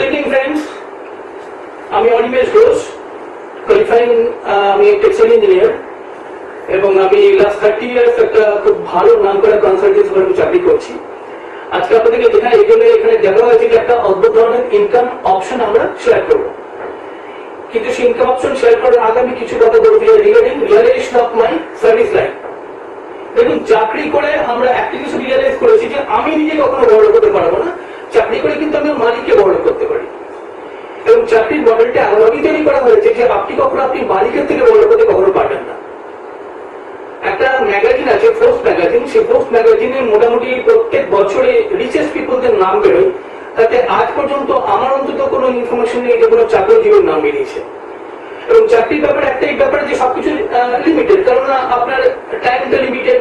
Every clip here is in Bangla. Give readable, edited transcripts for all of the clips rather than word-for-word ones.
evening friends, আমি অনিমেষ ঘোষ, কোয়ালিফাইং আমি টেক্সটাইল ইঞ্জিনিয়ার এবং আমি লাস্ট 30 ইয়ার্স একটা খুব ভালো নাম করা কনসালটেন্সি ফার্মে চাকরি করছি। আজকে আপনাদেরকে যেখানে এই জন্য এখানে দেখা হয়েছে যে একটা অদ্ভুত ধরনের ইনকাম অপশন আমরা শেয়ার করবো, কিন্তু সেই ইনকাম অপশন শেয়ার করার আগে আমি কিছু কথা বলতে চাই regarding realisation of my service life. দেখুন, চাকরি করে আমরা একটা কিছু রিয়ালাইজ করেছি যে আমি নিজে কখনো বড় করতে পারবো না, চাকরি করে কিন্তু আমি মালিককে বড় করতে পারি। এবং চাকরির মডেলটা এমনভাবেই তৈরি করা হয়েছে যে আপনি কখনো আপনি মালিকের থেকে বড় করতে কখনো পারবেন না। একটা ম্যাগাজিন আছে ফোর্বস ম্যাগাজিন, সেই ফোর্বস ম্যাগাজিনে মোটামুটি প্রত্যেক বছরে রিচেস্ট পিপলদের নাম বেরোয়, তাতে আজ পর্যন্ত আমার অন্তত কোনো ইনফরমেশন নেই যে কোনো চাকরিজীবীর নাম বেরিয়েছে। এবং চাকরির ব্যাপারে একটাই ব্যাপার যে সবকিছু লিমিটেড, কারণ আপনার টাইমটা লিমিটেড,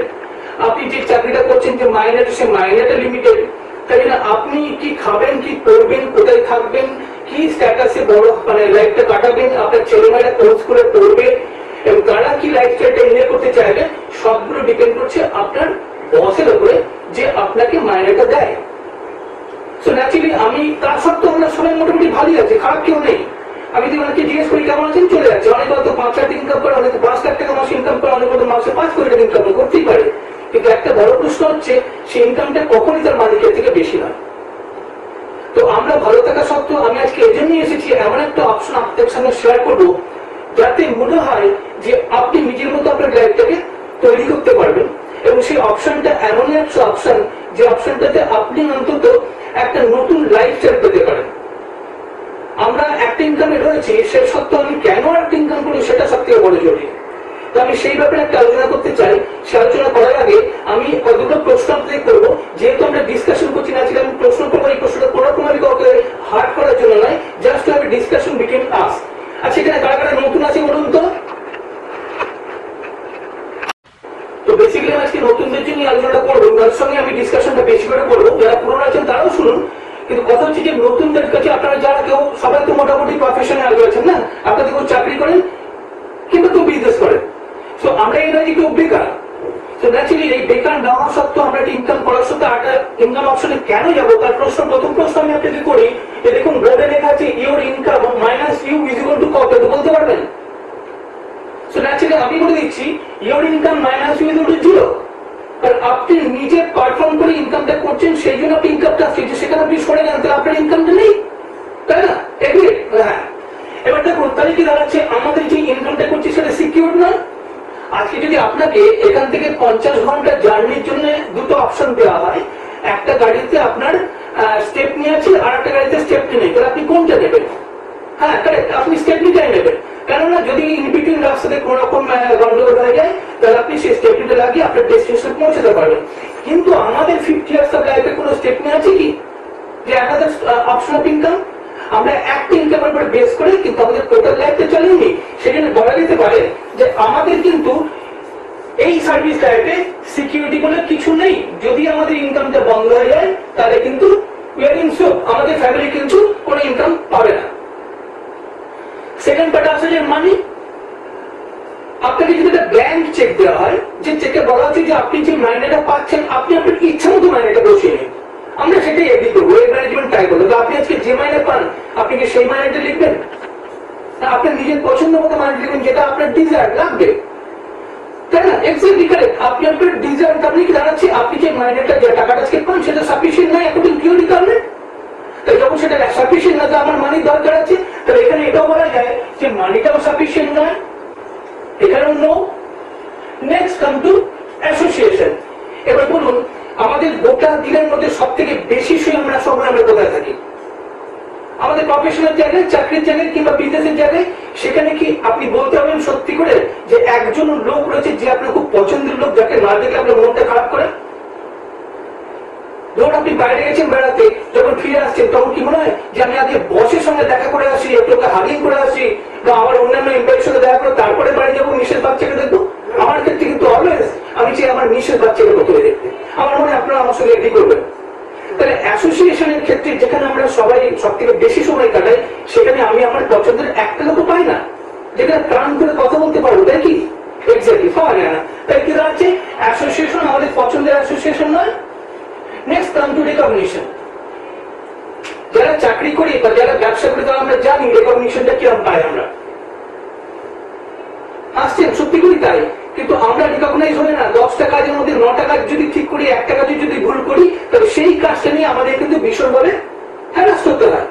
আপনি যে চাকরিটা করছেন যে মাইনেটা সে মাইনেটা লিমিটেড, তাই না আপনি কি খাবেন, কি পড়বেন, কোথায় থাকবেন, কি স্ট্যাটাসে বড় মানে লাইফটা কাটাবেন, আপনার ছেলেমেয়েরা কোর্স করে পড়বে এবং তারা কি লাইফস্টাইলটা এনজয় করতে চাইবে, সবগুলো ডিপেন্ড করছে আপনার বসের উপরে যে আপনাকে মাইনেটা দেয়। সো ন্যাচুরালি আমি তার সত্ত্বেও আমরা সবাই মোটামুটি ভালোই আছে, খারাপ কেউ নেই। আমি যদি অনেকে জিজ্ঞেস করি কেমন আছেন, চলে যাচ্ছে। অনেক হয়তো 5 লাখ ইনকাম করে, অনেকে 5 লাখ টাকা মাসে ইনকাম করে, অনেক হয়তো মাসে 5 কোটি টাকা ইনকাম করতেই পারে, কিন্তু একটা বড় প্রশ্ন হচ্ছে সেই ইনকামটা কখনই তার মালিকের থেকে বেশি নয়। তো আমরা ভালো থাকা সত্ত্বেও আমি আজকে এই জন্যই এসেছি এমন একটা অপশন আপনাদের সঙ্গে শেয়ার করবো যাতে মনে হয় যে আপনি নিজের মতো আপনার লাইফটাকে তৈরি করতে পারবেন। এবং সেই অপশনটা এমন একটা অপশন যে অপশনটাতে আপনি অন্তত একটা নতুন লাইফস্টাইল পেতে পারেন। আমরা একটা ইনকামে রয়েছি, সে সত্ত্বেও আমি কেন একটা ইনকাম করি সেটা সব থেকে বড় জরুরি। তো আমি সেই ব্যাপারে একটা আলোচনা করতে চাই। সে আলোচনা করার আগে আমি কতগুলো প্রশ্ন আপনাদের করবো, যেহেতু আমরা ডিসকাশন করছি না, আজকে আমি প্রশ্ন করবো। এই প্রশ্নটা কোনো রকম আমি কাউকে হার্ড করার জন্য নয়, জাস্ট আমি ডিসকাশন বিটুইন আস। আচ্ছা, এখানে কারা কারা নতুন আছে বলুন তো? তো বেসিক্যালি আজকে নতুনদের জন্য আলোচনাটা করবো, তার সঙ্গে আমি ডিসকাশনটা বেশি করে করবো। যারা পুরনো আছেন তারাও শুনুন, কিন্তু কথা হচ্ছে যে নতুনদের কাছে আপনারা যারা কেউ সবাই তো মোটামুটি প্রফেশনে আগে আছেন না, আপনাদের কেউ চাকরি করেন কিন্তু কেউ বিজনেস করেন। তো আমরা এই নয় যে কেউ বেকার। তো ন্যাচুরালি এই বেকার না হওয়া সত্ত্বেও আমরা একটা ইনকাম করার সত্ত্বেও একটা ইনকাম অপশনে কেন যাবো তার প্রথম প্রশ্ন আমি আপনাকে করি যে দেখুন, বোর্ডে লেখা আছে your income minus you is equal to কত, বলতে পারবেন? সো ন্যাচুরালি আমি বলে দিচ্ছি your income minus you is equal to zero. কারণ আপনি নিজে পারফর্ম করে ইনকামটা করছেন, সেই জন্য আপনি ইনকামটা আসছে, সেখানে আপনি সরে গেলেন তাহলে আপনার ইনকামটা নেই, তাই না? এগ্রি? হ্যাঁ। এবার দেখুন, তাহলে কি দাঁড়াচ্ছে, আমাদের যে ইনকামটা করছি সেটা সিকিউর নয়। আজকে যদি আপনাকে এখান থেকে 50 ঘন্টা জার্নির জন্য দুটো অপশন দেওয়া হয়, একটা গাড়িতে আপনার স্টেপনি আছে আর একটা গাড়িতে স্টেপনি নেই, তাহলে আপনি কোনটা নেবেন? হ্যাঁ কারেক্ট, আপনি স্টেপনিটাই নেবেন। কেননা যদি ইন বিটুইন রাস্তাতে কোন রকম গন্ডগোল হয়ে যায় তাহলে আপনি সেই স্টেপনিটা লাগিয়ে আপনার ডেস্টিনেশনে পৌঁছাতে পারবেন। কিন্তু আমাদের 50 ইয়ার্স অফ লাইফে কোনো স্টেপনি আছে কি যে অ্যানাদার অপশন অফ ইনকাম? আমরা একটা ইনকামের উপর বেস করে কিন্তু আমাদের টোটাল লাইফটা চলেনি। সেখানে বলা যেতে পারে যে আমাদের কিন্তু এই সার্ভিস লাইফে সিকিউরিটি বলে কিছু নেই। যদি আমাদের ইনকামটা বন্ধ হয়ে যায় তাহলে কিন্তু আমাদের ফ্যামিলি কিন্তু কোনো ইনকাম পাবে না। সেকেন্ড পার্ট আছে যে মানি। আপনাকে যদি একটা ব্ল্যাঙ্ক চেক দেওয়া হয়, যে চেকে বলা হচ্ছে যে আপনি যে মাইনেটা পাচ্ছেন আপনি আপনার ইচ্ছা মতো মাইনেটা বসিয়ে নিন, আমরা সেটাই এগ্রি করবো। ওয়েব ম্যানেজমেন্ট তাই বলবো, আপনি আজকে যে মাইনে পান আপনি কি সেই মাইনেটা লিখবেন? আপনার নিজের পছন্দ মতো মাইনে লিখবেন, যেটা আপনার ডিজায়ার লাগবে, তাই না? Exactly correct. আপনি আপনার ডিজায়ার আপনি কি দাঁড়াচ্ছে, আপনি যে মাইনেটা যে টাকাটা আজকে পান সেটা সাফিসিয়েন্ট নয় অ্যাকর্ডিং টু ইউর রিকোয়ারমেন্ট। তাই যখন সেটা সাফিসিয়েন্ট না, আমার মানি দরকার আছে, তাহলে এখানে এটাও বলা যায় যে মানিটাও সাফিসিয়েন্ট নয়, এখানেও no. Next come to association. এবার বলুন, আমাদের গোটা দিনের মধ্যে সব থেকে বেশি সময় আমরা সময় আমরা কোথায় থাকি? আমাদের প্রফেশনাল জায়গায়, চাকরির জায়গায় কিংবা বিজনেসের জায়গায়। সেখানে কি আপনি বলতে পারবেন সত্যি করে যে একজন লোক রয়েছে যে আপনার খুব পছন্দের লোক, যাকে না দেখলে আপনার মনটা খারাপ করে? ধরুন আপনি বাইরে গেছেন বেড়াতে, যখন ফিরে আসছেন তখন কি মনে হয় যে আমি আগে বসের সঙ্গে দেখা করে আসি, একটুকে হাগিং করে আসি, বা আমার অন্যান্য এমপ্লয়ের সঙ্গে দেখা করে তারপরে বাড়ি যাবো, মিসেস বাচ্চাকে দেখবো? আমার ক্ষেত্রে কিন্তু অলওয়েজ আমি চাই আমার মিসেস বাচ্চাকে প্রথমে দেখতে। আমার মনে হয় আপনারা আমার সঙ্গে এগ্রি করবেন। তাহলে অ্যাসোসিয়েশনের ক্ষেত্রে যেখানে আমরা সবাই সব থেকে বেশি সময় কাটাই, সেখানে আমি আমার পছন্দের একটা লোক পাই না যেখানে প্রাণ করে কথা বলতে পারবো, তাই কি? এক্স্যাক্টলি পাওয়া যায় না। তাই কি দাঁড়াচ্ছে, অ্যাসোসিয়েশন আমাদের পছন্দের অ্যাসোসিয়েশন নয়। Next come to recognition. যারা চাকরি করি বা যারা ব্যবসা করি তারা আমরা জানি রেকগনিশনটা কিরকম পাই আমরা। আসছেন সত্যি করি তাই, কিন্তু আমরা রিকগনাইজ হলে না 10টা কাজের মধ্যে 9টা কাজ যদি ঠিক করি, একটা কাজে যদি ভুল করি, তাহলে সেই কাজটা নিয়ে আমাদের কিন্তু ভীষণভাবে হ্যারাস করতে হয়।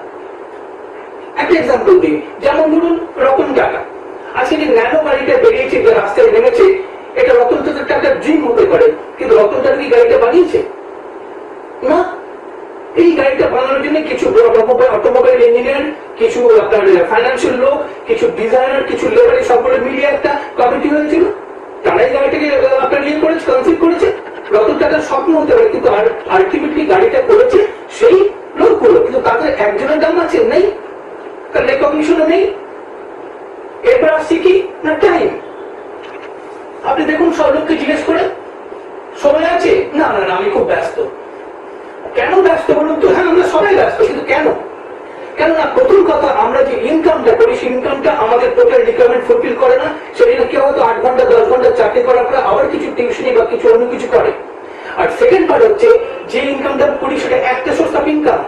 একটা এক্সাম্পল দিই, যেমন ধরুন রতন টাটা আজকে যে ন্যানো গাড়িটা বেরিয়েছে, যে রাস্তায় নেমেছে, এটা রতন টাটার একটা ড্রিম হতে পারে, কিন্তু রতন টাটা কি গাড়িটা বানিয়েছে? না। এই গাড়িটা বানানোর জন্য কিছু অটোমোবাইল ইঞ্জিনিয়ার, কিছু আপনার ফাইন্যান্সিয়াল লোক, কিছু ডিজাইনার, কিছু লেবার, সবগুলো মিলিয়ে একটা কমিটি হয়েছিল, তারাই গাড়িটাকে আপনার ইয়ে করেছে, কনসিভ করেছে। রতন টাটার স্বপ্ন হতে পারে, কিন্তু আলটিমেটলি গাড়িটা করেছে সেই লোকগুলো, কিন্তু তাদের একজনের দাম আছে নেই, তার রেকগনিশনও নেই। এরপর আসছে কি না টাইম। আপনি দেখুন সব লোককে জিজ্ঞেস করে সময় আছে, না না না আমি খুব ব্যস্ত। কেন ব্যস্ত বলুন তো? হ্যাঁ আমরা সবাই ব্যস্ত, কিন্তু কেন? কেননা প্রথম কথা, আমরা যে ইনকামটা করি সেই ইনকামটা আমাদের টোটাল রিকোয়ারমেন্ট ফুলফিল করে না। সেটা কেউ হয়তো 8 ঘন্টা 10 ঘন্টা চাকরি করার পরে আবার কিছু টিউশনি বা কিছু অন্য কিছু করে। আর সেকেন্ড পার্ট হচ্ছে, যে ইনকামটা করি সেটা একটা সোর্স অফ ইনকাম,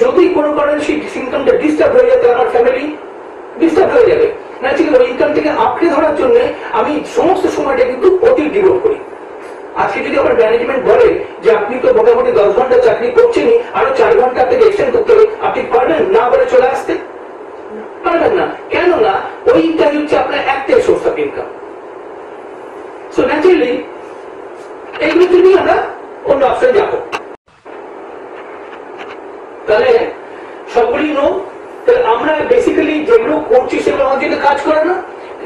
যদি কোনো কারণে সেই ইনকামটা ডিস্টার্ব হয়ে যায়, তাহলে আমার ফ্যামিলি ডিস্টার্ব হয়ে যাবে। ন্যাচুরালি ওই ইনকামটাকে আঁকড়ে ধরার জন্য আমি সমস্ত সময়টা কিন্তু অতি ডিভোট করি। আজকে যদি আমার ম্যানেজমেন্ট বলে যে আপনি তো মোটামুটি 10 ঘন্টা চাকরি করছেনই, আরো 4 ঘন্টা আপনাকে এক্সটেন্ড করতে হবে, আপনি পারবেন না বলে চলে আসতে? পারবেন না। কেন না? ওইটাই হচ্ছে আপনার একটাই source of income. So naturally এইগুলো নিয়ে আমরা অন্য অপশনে যাব। তাহলে সবগুলি নো। তাহলে আমরা বেসিক্যালি যেগুলো করছি সেগুলো আমার জন্য কাজ করে না,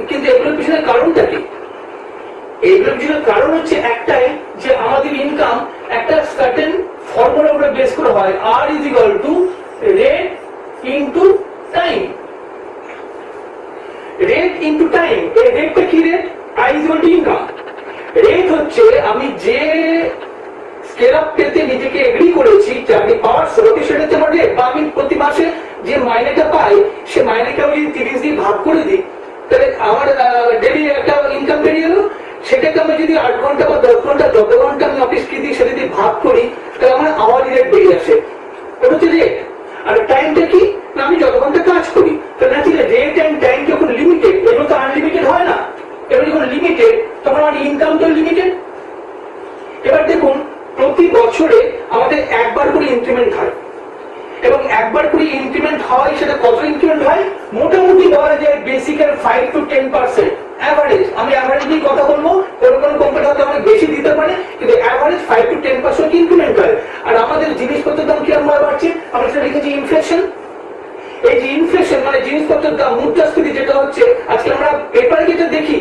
কিন্তু এগুলোর পিছনে কারণটা কি? এইগুলোর পিছনে কারণ হচ্ছে একটাই, যে আমাদের ইনকাম একটা সার্টেন ফর্মুলার উপরে বেস করে হয়, আর is equal to rate into time. Rate into time. এই রেটটা কি? Rate I is equal to income. Rate হচ্ছে আমি যে স্কেল আপ পেতে নিজেকে এগ্রি করেছি চাকরি পাওয়ার স্রোতে, সেটা হচ্ছে আমার রেট। বা আমি প্রতি মাসে যে মাইনেটা পাই, সে মাইনেটা আমি 30 দিয়ে ভাগ করে দিই, তাহলে আমার ডেলি একটা ইনকাম বেরিয়ে গেল। সেটাকে আমি যদি 8 ঘন্টা বা 10 ঘন্টা যত ঘন্টা আমি অফিস কি দিই সেটা যদি ভাগ করি, তাহলে আমার আওয়ারলি রেট বেরিয়ে আসে। ওটা হচ্ছে রেট। আর টাইমটা কি? না আমি যত ঘন্টা কাজ করি। তো ন্যাচুরালি রেট এন্ড টাইম যখন লিমিটেড, এগুলো তো আনলিমিটেড হয় না। এবার যখন লিমিটেড, তখন আমার ইনকাম তো লিমিটেড। এবার দেখুন, প্রতি বছরে আমাদের একবার করে ইনক্রিমেন্ট হয়, এবং একবার করে ইনক্রিমেন্ট হয়। সেটা কত ইনক্রিমেন্ট হয়? মোটামুটি বলা যায় বেসিকের 5 to 10% অ্যাভারেজ। আমি অ্যাভারেজ নিয়ে কথা বলবো, কোনো কোনো কোম্পানি হয়তো অনেক বেশি দিতে পারে, কিন্তু অ্যাভারেজ 5 to 10% ইনক্রিমেন্ট হয়। আর আমাদের জিনিসপত্রের দাম কিরকম ভাবে বাড়ছে? আমরা সেটা লিখেছি ইনফ্লেশন। এই যে ইনফ্লেশন মানে জিনিসপত্রের দাম, মুদ্রাস্ফীতি যেটা হচ্ছে, আজকে আমরা পেপারে যেটা দেখি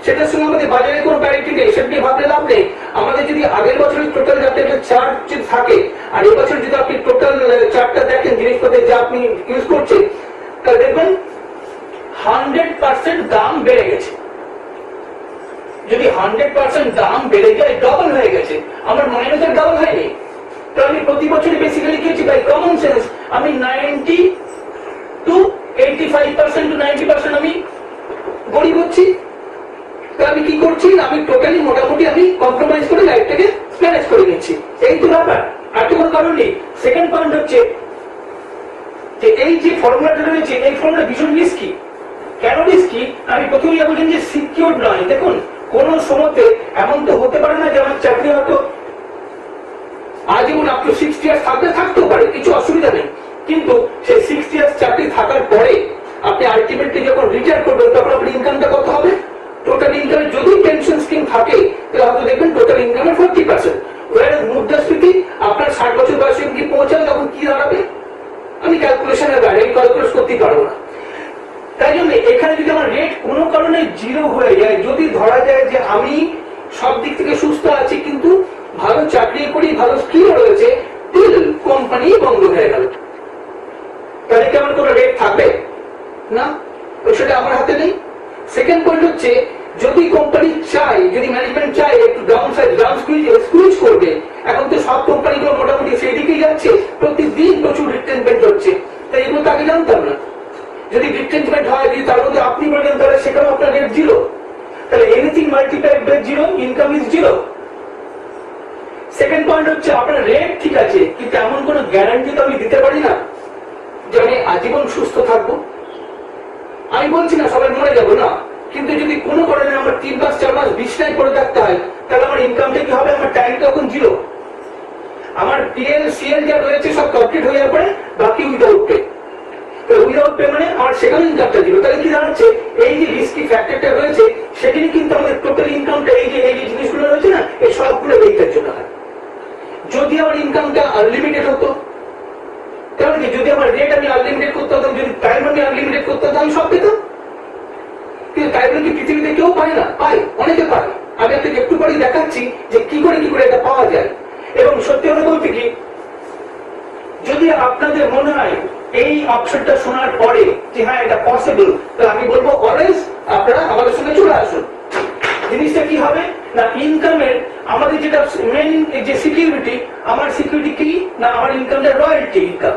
সেটার সঙ্গে আমাদের বাজারে কোনো প্যারিটি নেই, সেটা নিয়ে ভাবলে লাভ নেই। আমাদের যদি আগের বছরের টোটাল আপনার চার্ট যদি থাকে, আর এবছর যদি আপনি টোটাল চার্টটা দেখেন জিনিসপত্রের যা আপনি ইউজ করছেন, তাহলে দেখবেন 100% দাম বেড়ে গেছে। যদি 100% দাম বেড়ে যায়, ডবল হয়ে গেছে। আমার মাইনাসের ডবল হয়নি। তো আমি প্রতি বছরই বেসিক্যালি কি হচ্ছে, বাই কমন সেন্স আমি 90 to 85% to 90% আমি গরিব হচ্ছি। আমি কি করছি? আমি টোটালি মোটামুটি আমি কম্প্রোমাইজ করে লাইফটাকে ম্যানেজ করে নিচ্ছি। এই তো ব্যাপার, আর তো কোনো কারণ নেই। সেকেন্ড পয়েন্ট হচ্ছে যে এই যে ফর্মুলাটা রয়েছে, এই ফর্মুলা ভীষণ রিস্কি। কেন রিস্কি? আমি প্রথমেই বলছেন যে সিকিউর নয়। দেখুন, কোন সময়তে এমন তো হতে পারে না যে আমার চাকরি হয়তো আজীবন আপনি 60 ইয়ার্স থাকতেও পারে, কিছু অসুবিধা নেই, কিন্তু সেই 60 ইয়ার্স চাকরি থাকার পরে আপনি আলটিমেটলি যখন রিটায়ার করবেন, তখন আপনার ইনকামটা কত হবে? টোটাল ইনকামে যদি পেনশন স্কিম থাকে, তাহলে হয়তো দেখবেন টোটাল ইনকামের 40%। মুদ্রাস্ফীতি আপনার 60 বছর বয়সে কি পৌঁছাবে, তখন কি দাঁড়াবে? আমি ক্যালকুলেশনের বাইরে, আমি ক্যালকুলেট করতে পারবো না। তাই জন্য এখানে যদি আমার রেট কোনো কারণে 0 হয়ে যায়, যদি ধরা যায় যে আমি সব দিক থেকে সুস্থ আছি, কিন্তু ভালো চাকরি করি, ভালো স্কিল রয়েছে, টিল কোম্পানি বন্ধ হয়ে গেল, তাহলে কি আমার কোনো রেট থাকবে না? সেটা আমার হাতে নেই। সেকেন্ড পয়েন্ট হচ্ছে, যদি কোম্পানি চায়, যদি ম্যানেজমেন্ট চায় একটু ডাউন স্কুইজ করবে, এখন তো সব কোম্পানিগুলো মোটামুটি সেই দিকেই যাচ্ছে, প্রতিদিন প্রচুর রিটেনমেন্ট হচ্ছে, তাই এগুলো তো আগে জানতাম না। যদি রিটেনমেন্ট হয়, যদি তার মধ্যে আপনি বলেন, তাহলে সেখানে আপনার রেট 0। তাহলে anything multiplied by 0, income is 0। Second point হচ্ছে, আপনার রেট ঠিক আছে, কিন্তু এমন কোনো গ্যারান্টি তো আমি দিতে পারি না যে আমি আজীবন সুস্থ থাকবো? আমি বলছি না সবাই মরে যাবো না, কিন্তু যদি কোনো কারণে আমার 3 মাস 4 মাস বিছনায় পড়ে থাকতে হয়, তাহলে আমার ইনকামটা কি হবে? আমার টাইমটা তখন জিরো। আমার পিএল সিএল যা রয়েছে সব কমপ্লিট হয়ে যাওয়ার পরে বাকি উইদাউট পে। উইদাউট পে মানে আমার সেখানে ইনকামটা জিরো। তাহলে কি দাঁড়াচ্ছে? এই যে রিস্কি ফ্যাক্টরটা রয়েছে সেখানে কিন্তু আমাদের টোটাল ইনকামটা এই যে জিনিসগুলো রয়েছে না, এই সবগুলো এইটার জন্য হয়। যদি আমার ইনকামটা আনলিমিটেড হতো, তাহলে কি যদি আমার রেট আমি আনলিমিটেড করতে হতাম, যদি টাইম আমি আনলিমিটেড করতে হতাম, আমি সব পেতাম। কিন্তু তাই বলে কি পৃথিবীতে কেউ পায় না? পায়, অনেকে পায়। আমি আপনাকে একটু পরেই দেখাচ্ছি যে কি করে এটা পাওয়া যায়। এবং সত্যি কথা বলতে কি, যদি আপনাদের মনে হয় এই অপশনটা শোনার পরে যে হ্যাঁ এটা পসিবল, তাহলে আমি বলবো অলওয়েজ আপনারা আমাদের সঙ্গে চলে আসুন। জিনিসটা কি হবে না, ইনকামের আমাদের যেটা মেইন যে সিকিউরিটি, আমার সিকিউরিটি কি না, আমার ইনকামটা royalty income.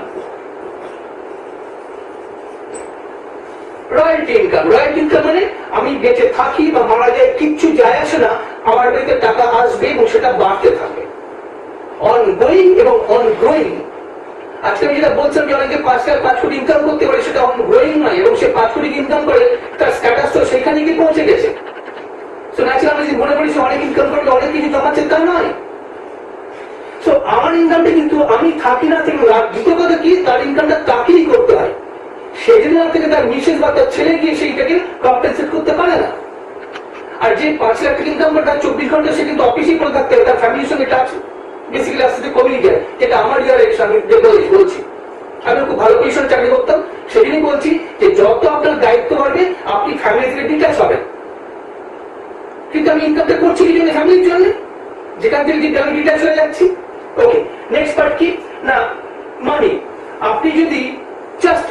Royalty income, royalty income মানে আমি বেঁচে থাকি বা মারা যায় কিচ্ছু যায় আসে না, আমার বাড়িতে টাকা আসবে এবং সেটা বাড়তে থাকে, অনগোয়িং এবং অনগ্রোয়িং। আজকে আমি যেটা বলছিলাম যে অনেকে 5 লাখ 5 কোটি ইনকাম করতে পারে, সেটা অনগ্রোয়িং নয়, এবং সে 5 কোটি ইনকাম করে তার স্ট্যাটাস তো সেখানে গিয়ে পৌঁছে গেছে। সো ন্যাচারালি আমি যদি মনে করি সে অনেক ইনকাম করলে অনেক কিছু জমাচ্ছে, তা নয়। সো আমার ইনকামটা কিন্তু আমি থাকি না থেকে দ্বিতীয় কথা কি, তার ইনকামটা তাকেই করতে হয়। সেদিন থেকে তার মিসেস বা তার ছেলে গিয়ে সেইটাকে কম্পেনসেট করতে পারে না। আর যে 5 লাখ টাকা ইনকাম করে তার 24 ঘন্টা সে কিন্তু অফিসেই করে থাকতে হবে, তার ফ্যামিলির সঙ্গে টাচ বেসিক্যালি আস্তে আস্তে কমিয়ে যায়। যেটা আমার ইয়ার আমি বলছি, আমি খুব ভালো পজিশনে চাকরি করতাম, সেদিনই বলছি যে যত আপনার দায়িত্ব বাড়বে আপনি ফ্যামিলি থেকে ডিটাচ হবেন। কিন্তু আমি ইনকামটা করছি কি জন্য? ফ্যামিলির জন্য, যেখান থেকে আমি ডিটাচ হয়ে যাচ্ছি। ওকে, নেক্সট পার্ট কি না, মানি। আপনি যদি জাস্ট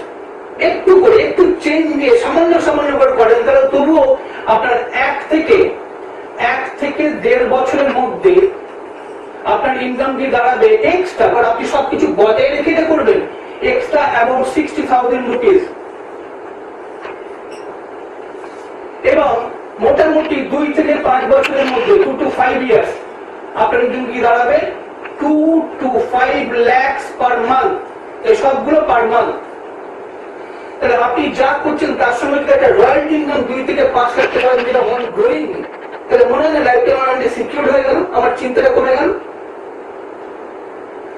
একটু করে একটু চেঞ্জ নিয়ে সামান্য সামান্য করে করেন, তাহলে তবুও আপনার 1 থেকে 1.5 বছরের মধ্যে আপনার ইনকাম দিয়ে দাঁড়াবে এক্সট্রা, কারণ আপনি সবকিছু বজায় রেখে এটা করবেন, এক্সট্রা অ্যাবাউট 60,000 রুপিস। এবং মোটামুটি 2 থেকে 5 বছরের মধ্যে 2 to 5 ইয়ার্স আপনার ইনকাম দিয়ে দাঁড়াবে 2 to 5 lakhs পার মান্থ। এই সবগুলো পার মান্থ। তাহলে আপনি যা করছেন তার সঙ্গে যদি একটা রয়্যালটি ইনকাম 2 থেকে 5 লাখ টাকা যেটা অন গ্রোয়িং, তাহলে মনে হয় না লাইফটা আমার সিকিউর হয়ে গেল, আমার চিন্তাটা কমে গেল।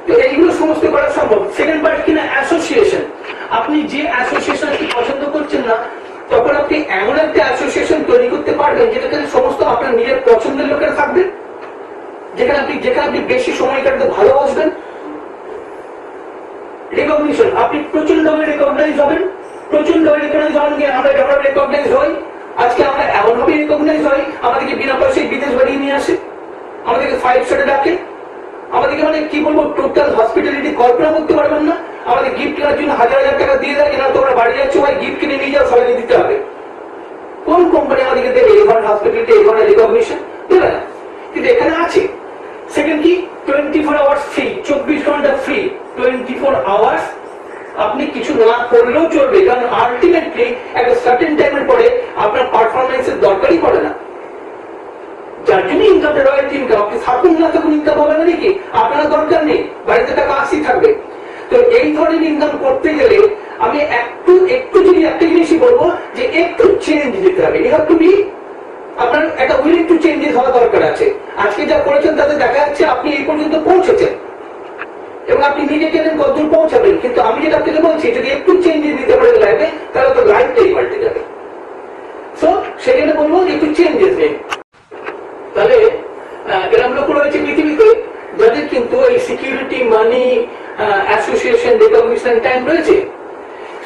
তো এইগুলো সমস্ত করা সম্ভব। সেকেন্ড পার্ট কিনা অ্যাসোসিয়েশন। আপনি যে অ্যাসোসিয়েশন পছন্দ করছেন না, তখন আপনি এমন একটা অ্যাসোসিয়েশন তৈরি করতে পারবেন যেটাতে সমস্ত আপনার নিজের পছন্দের লোকেরা থাকবেন, যেখানে আপনি বেশি সময় কাটাতে ভালোবাসবেন। রেকগনিশন, আপনি প্রচন্ডভাবে রেকগনাইজ হবেন, প্রচন্ডভাবে রেকগনাইজ হন। আমরা যখন রেকগনাইজ হই, আজকে আমরা এমনভাবে রেকগনাইজ হই, আমাদেরকে বিনা পয়সায় বিদেশ বাড়িয়ে নিয়ে আসে, আমাদেরকে 5 স্টারে ডাকে, আমাদেরকে মানে কি বলবো টোটাল হসপিটালিটি কল্পনা করতে পারবেন না। আমাদের গিফট কেনার জন্য 1000 টাকা দিয়ে দেয়, এরা তোমরা বাড়ি যাচ্ছ ভাই গিফট কিনে নিয়ে যাও, সবাইকে দিতে হবে। কোন কোম্পানি আমাদেরকে দেবে এই ধরনের হসপিটালিটি, এই ধরনের রিকগনিশন? দেবে না। কিন্তু এখানে আছে। সেকেন্ড কি, 24 আওয়ার্স ফ্রি, 24 ঘন্টা ফ্রি, 24 আওয়ার্স আপনি কিছু না করলেও চলবে, কারণ আলটিমেটলি একটা সার্টেন টাইমের পরে আপনার পারফরমেন্সের দরকারই পড়ে না। যার জন্য ইনকামটা রয়্যালটি ইনকাম, আপনি থাকুন না তখন ইনকাম হবে না নাকি? আপনার দরকার নেই, বাড়িতে টাকা আসতেই থাকবে। তো এই ধরনের ইনকাম করতে গেলে আমি একটু যদি একটা জিনিসই বলবো যে একটু চেঞ্জ দিতে হবে। ইউ হ্যাভ টু বি, আপনার একটা উইলিং টু চেঞ্জেস হওয়া দরকার আছে। আজকে যা করেছেন তাতে দেখা যাচ্ছে আপনি এই পর্যন্ত পৌঁছেছেন এবং আপনি নিজে জানেন কতদূর পৌঁছাবেন, কিন্তু আমি যেটা আপনাকে বলছি যদি একটু চেঞ্জেস দিতে পারেন লাইফে, তাহলে তো লাইফটাই পাল্টে যাবে। সো সেখানে বলবো একটু চেঞ্জেস নেই। তাহলে এরকম লোক রয়েছে পৃথিবীতে যাদের কিন্তু এই সিকিউরিটি, মানি, অ্যাসোসিয়েশন, রেকগনিশন টাইম রয়েছে।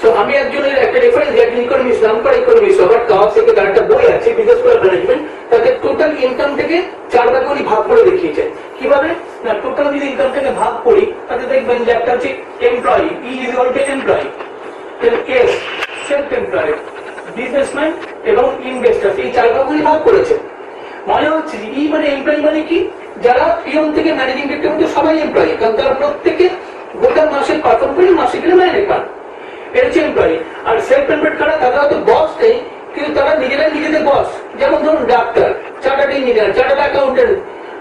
সো আমি একজনের একটা রেফারেন্স, একজন ইকোনমিস্ট, নাম করা ইকোনমিস্ট রবার্ট কাওয়াস থেকে, তার একটা বই আছে বিজনেস ম্যানেজমেন্ট, তাতে টোটাল ইনকাম থেকে 4 ভাগে উনি ভাগ করে দেখিয়েছেন। কিভাবে না, টোটাল যদি ইনকাম থেকে ভাগ করি তাতে দেখবেন যে একটা হচ্ছে employee, E is equal two employee, S self employed, businessman এবং ইনভেস্টর, এই 4 ভাগ উনি ভাগ করেছেন। মনে হচ্ছে ই মানে এমপ্লয়ি মানে কি, যারা পিয়ন থেকে ম্যানেজিং ডিরেক্টর পর্যন্ত সবাই এমপ্লয়ি, কারণ তারা প্রত্যেকে গোটা মাসের পারফর্ম করে মাসে গেলে মাইনে পান, এটা হচ্ছে এমপ্লয়ি। আর সেলফ এমপ্লয়েড কারা, তারা হয়তো বস নেই কিন্তু তারা নিজেরাই নিজেদের বস। যেমন ধরুন doctor, chartered engineer, chartered accountant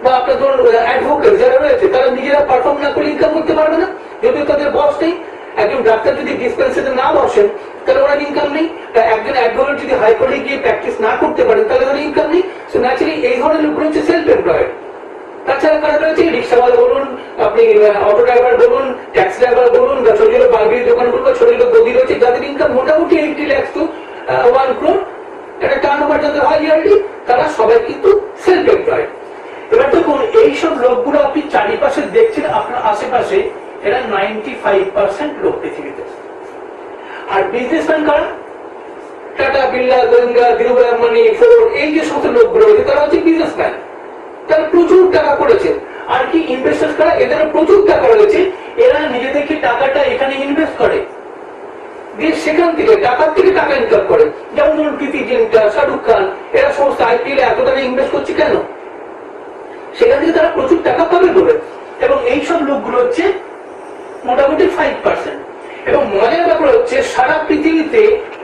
বা আপনার ধরুন অ্যাডভোকেট যারা রয়েছে, তারা নিজেরা পারফর্ম না করে ইনকাম করতে পারবে না, যদিও তাদের বস নেই। একজন ডাক্তার যদি ডিসপেন্সারিতে না বসেন তাহলে ওনার ইনকাম নেই, একজন অ্যাডভোকেট যদি হাইকোর্টে গিয়ে প্র্যাকটিস না করতে পারেন তাহলে ওনার ইনকাম নেই। সো ন্যাচারালি এই ধরনের লোকগুলো হচ্ছে সেলফ এমপ্লয়েড। তাছাড়া কারা রয়েছে, রিক্সাওয়ালা বলুন, আপনি অটো ড্রাইভার বলুন, ট্যাক্সি ড্রাইভার বলুন, বা ছোট ছোট বার্বির দোকানগুলো বা ছোট ছোট গদি রয়েছে যাদের ইনকাম মোটামুটি 80 lakhs to 1 crore একটা টার্ন ওভার যাদের হয় ইয়ারলি, তারা সবাই কিন্তু সেলফ এমপ্লয়েড। এবার দেখুন এইসব লোকগুলো আপনি চারিপাশে দেখছেন আপনার আশেপাশে, এরা 95% লোক পৃথিবীতে। আর বিজনেসম্যান কারা? টাটা, বিড়লা, গোয়েঙ্কা, ধীরুভাই আম্বানি, ফোর্ড, এই যে সমস্ত লোকগুলো রয়েছে তারা হচ্ছে বিজনেসম্যান, তারা প্রচুর টাকা করেছে। আর কি ইনভেস্টার্স কারা? এদের প্রচুর টাকা রয়েছে, এরা নিজেদেরকে টাকাটা এখানে ইনভেস্ট করে দিয়ে সেখান থেকে টাকার থেকে টাকা ইনকাম করে। যেমন ধরুন প্রীতি জিন্টা, শাহরুখ খান, এরা সমস্ত আইপিএল এত টাকা ইনভেস্ট করছে কেন? সেখান থেকে তারা প্রচুর টাকা পাবে বলে। এবং এইসব লোকগুলো হচ্ছে মোটামুটি 5%। এবং মজার ব্যাপার হচ্ছে সারা পৃথিবীতে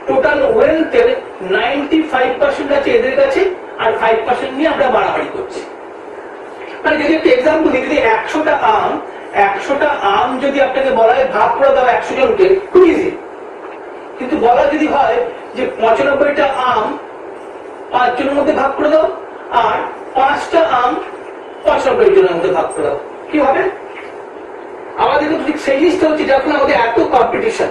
টোটাল ওয়েলথের 95% আছে এদের কাছে, আর 5% নিয়ে আমরা বাড়াবাড়ি করছি। মানে যদি একটা এক্সাম্পল দিই, যদি 100টা আম যদি আপনাকে বলা হয় ভাগ করে দাও 100 জনকে, খুব ইজি। কিন্তু বলা যদি হয় যে 95টা আম 5 জনের মধ্যে ভাগ করে দাও, আর 5টা আম 95 জনের মধ্যে ভাগ করে দাও, কি হবে? আমাদের ঠিক সেই জিনিসটা হচ্ছে যখন আমাদের এত কম্পিটিশন,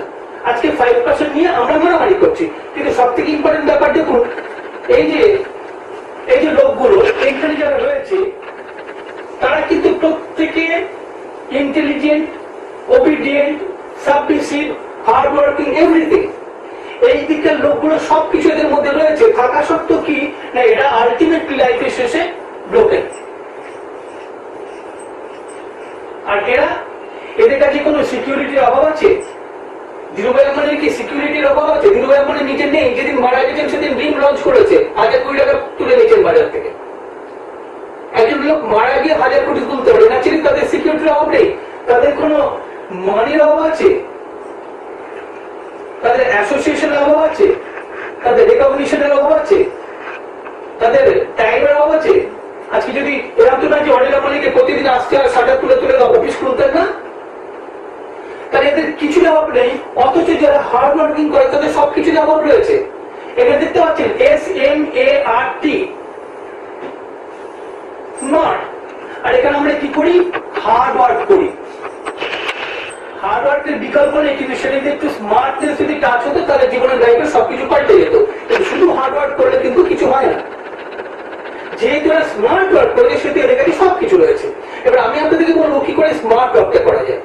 আজকে 5% নিয়ে আমরা মারামারি করছি। কিন্তু সব থেকে ইম্পর্টেন্ট ব্যাপার দেখুন, এই যে লোকগুলো এখানে যারা রয়েছে তারা কিন্তু প্রত্যেকে intelligent, obedient, submissive, hard working, everything. এই দিকের লোকগুলো সবকিছু এদের মধ্যে রয়েছে, থাকা সত্ত্বেও কি না এরা আলটিমেটলি লাইফের শেষে ব্রোকেন। আর এদের কাছে কোনো সিকিউরিটির অভাব আছে? ধীরুভাই আম্বানির কি সিকিউরিটির অভাব আছে? ধীরুভাই আম্বানি নিজের নেই, যেদিন মারা গেছেন সেদিন ড্রিম লঞ্চ করেছে, 1000 কোটি টাকা তুলে নিয়েছেন বাজার থেকে। একজন লোক মারা গিয়ে 1000 কোটি তুলতে পারে, ন্যাচারালি তাদের সিকিউরিটির অভাব নেই। তাদের কোনো মানির অভাব আছে? তাদের অ্যাসোসিয়েশনের অভাব আছে? তাদের রেকগনিশনের অভাব আছে? তাদের টাইমের অভাব আছে? আজকে যদি এরকম তো না যে অনিল আম্বানিকে প্রতিদিন আসতে আর শাটার তুলে তুলে অফিস খুলতেন না, তাহলে এদের কিছু অভাব নেই। অথচ যারা হার্ড ওয়ার্কিং করে তাদের সবকিছু অভাব রয়েছে। এখানে দেখতে পাচ্ছেন SMART, স্মার্ট। আর এখানে আমরা কি করি? হার্ড ওয়ার্ক করি। হার্ড ওয়ার্কের বিকল্প নেই, কিন্তু সেটা যদি একটু স্মার্টনেস যদি টাচ হতো তাহলে জীবনের লাইফে সবকিছু পাল্টে যেত। কিন্তু শুধু হার্ড ওয়ার্ক করলে কিন্তু কিছু হয় না। যেহেতু এরা স্মার্ট ওয়ার্ক করে সেহেতু এদের কাছে সবকিছু রয়েছে। এবার আমি আপনাদেরকে বলবো কি করে স্মার্ট ওয়ার্কটা করা যায়।